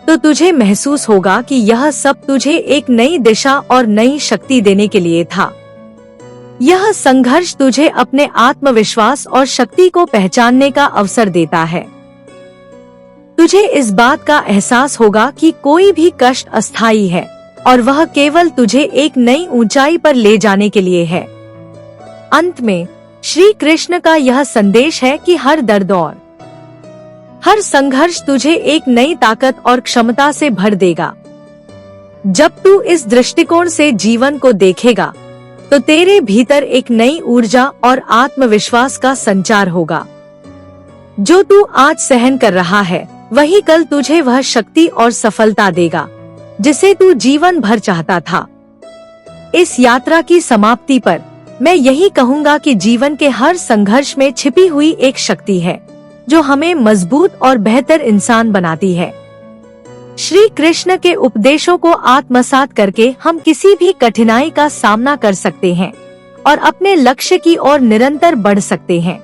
तो तुझे महसूस होगा कि यह सब तुझे एक नई दिशा और नई शक्ति देने के लिए था। यह संघर्ष तुझे अपने आत्मविश्वास और शक्ति को पहचानने का अवसर देता है। तुझे इस बात का एहसास होगा कि कोई भी कष्ट अस्थायी है और वह केवल तुझे एक नई ऊंचाई पर ले जाने के लिए है। अंत में श्री कृष्ण का यह संदेश है कि हर दर्द और हर संघर्ष तुझे एक नई ताकत और क्षमता से भर देगा। जब तू इस दृष्टिकोण से जीवन को देखेगा तो तेरे भीतर एक नई ऊर्जा और आत्मविश्वास का संचार होगा। जो तू आज सहन कर रहा है वही कल तुझे वह शक्ति और सफलता देगा जिसे तू जीवन भर चाहता था। इस यात्रा की समाप्ति पर मैं यही कहूँगा कि जीवन के हर संघर्ष में छिपी हुई एक शक्ति है जो हमें मजबूत और बेहतर इंसान बनाती है। श्री कृष्ण के उपदेशों को आत्मसात करके हम किसी भी कठिनाई का सामना कर सकते हैं और अपने लक्ष्य की ओर निरंतर बढ़ सकते हैं।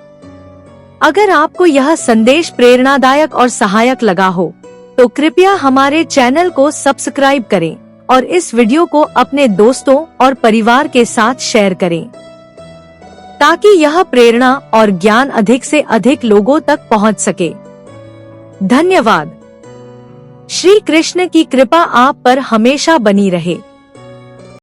अगर आपको यह संदेश प्रेरणादायक और सहायक लगा हो तो कृपया हमारे चैनल को सब्सक्राइब करें और इस वीडियो को अपने दोस्तों और परिवार के साथ शेयर करें ताकि यह प्रेरणा और ज्ञान अधिक से अधिक लोगों तक पहुंच सके। धन्यवाद। श्री कृष्ण की कृपा आप पर हमेशा बनी रहे।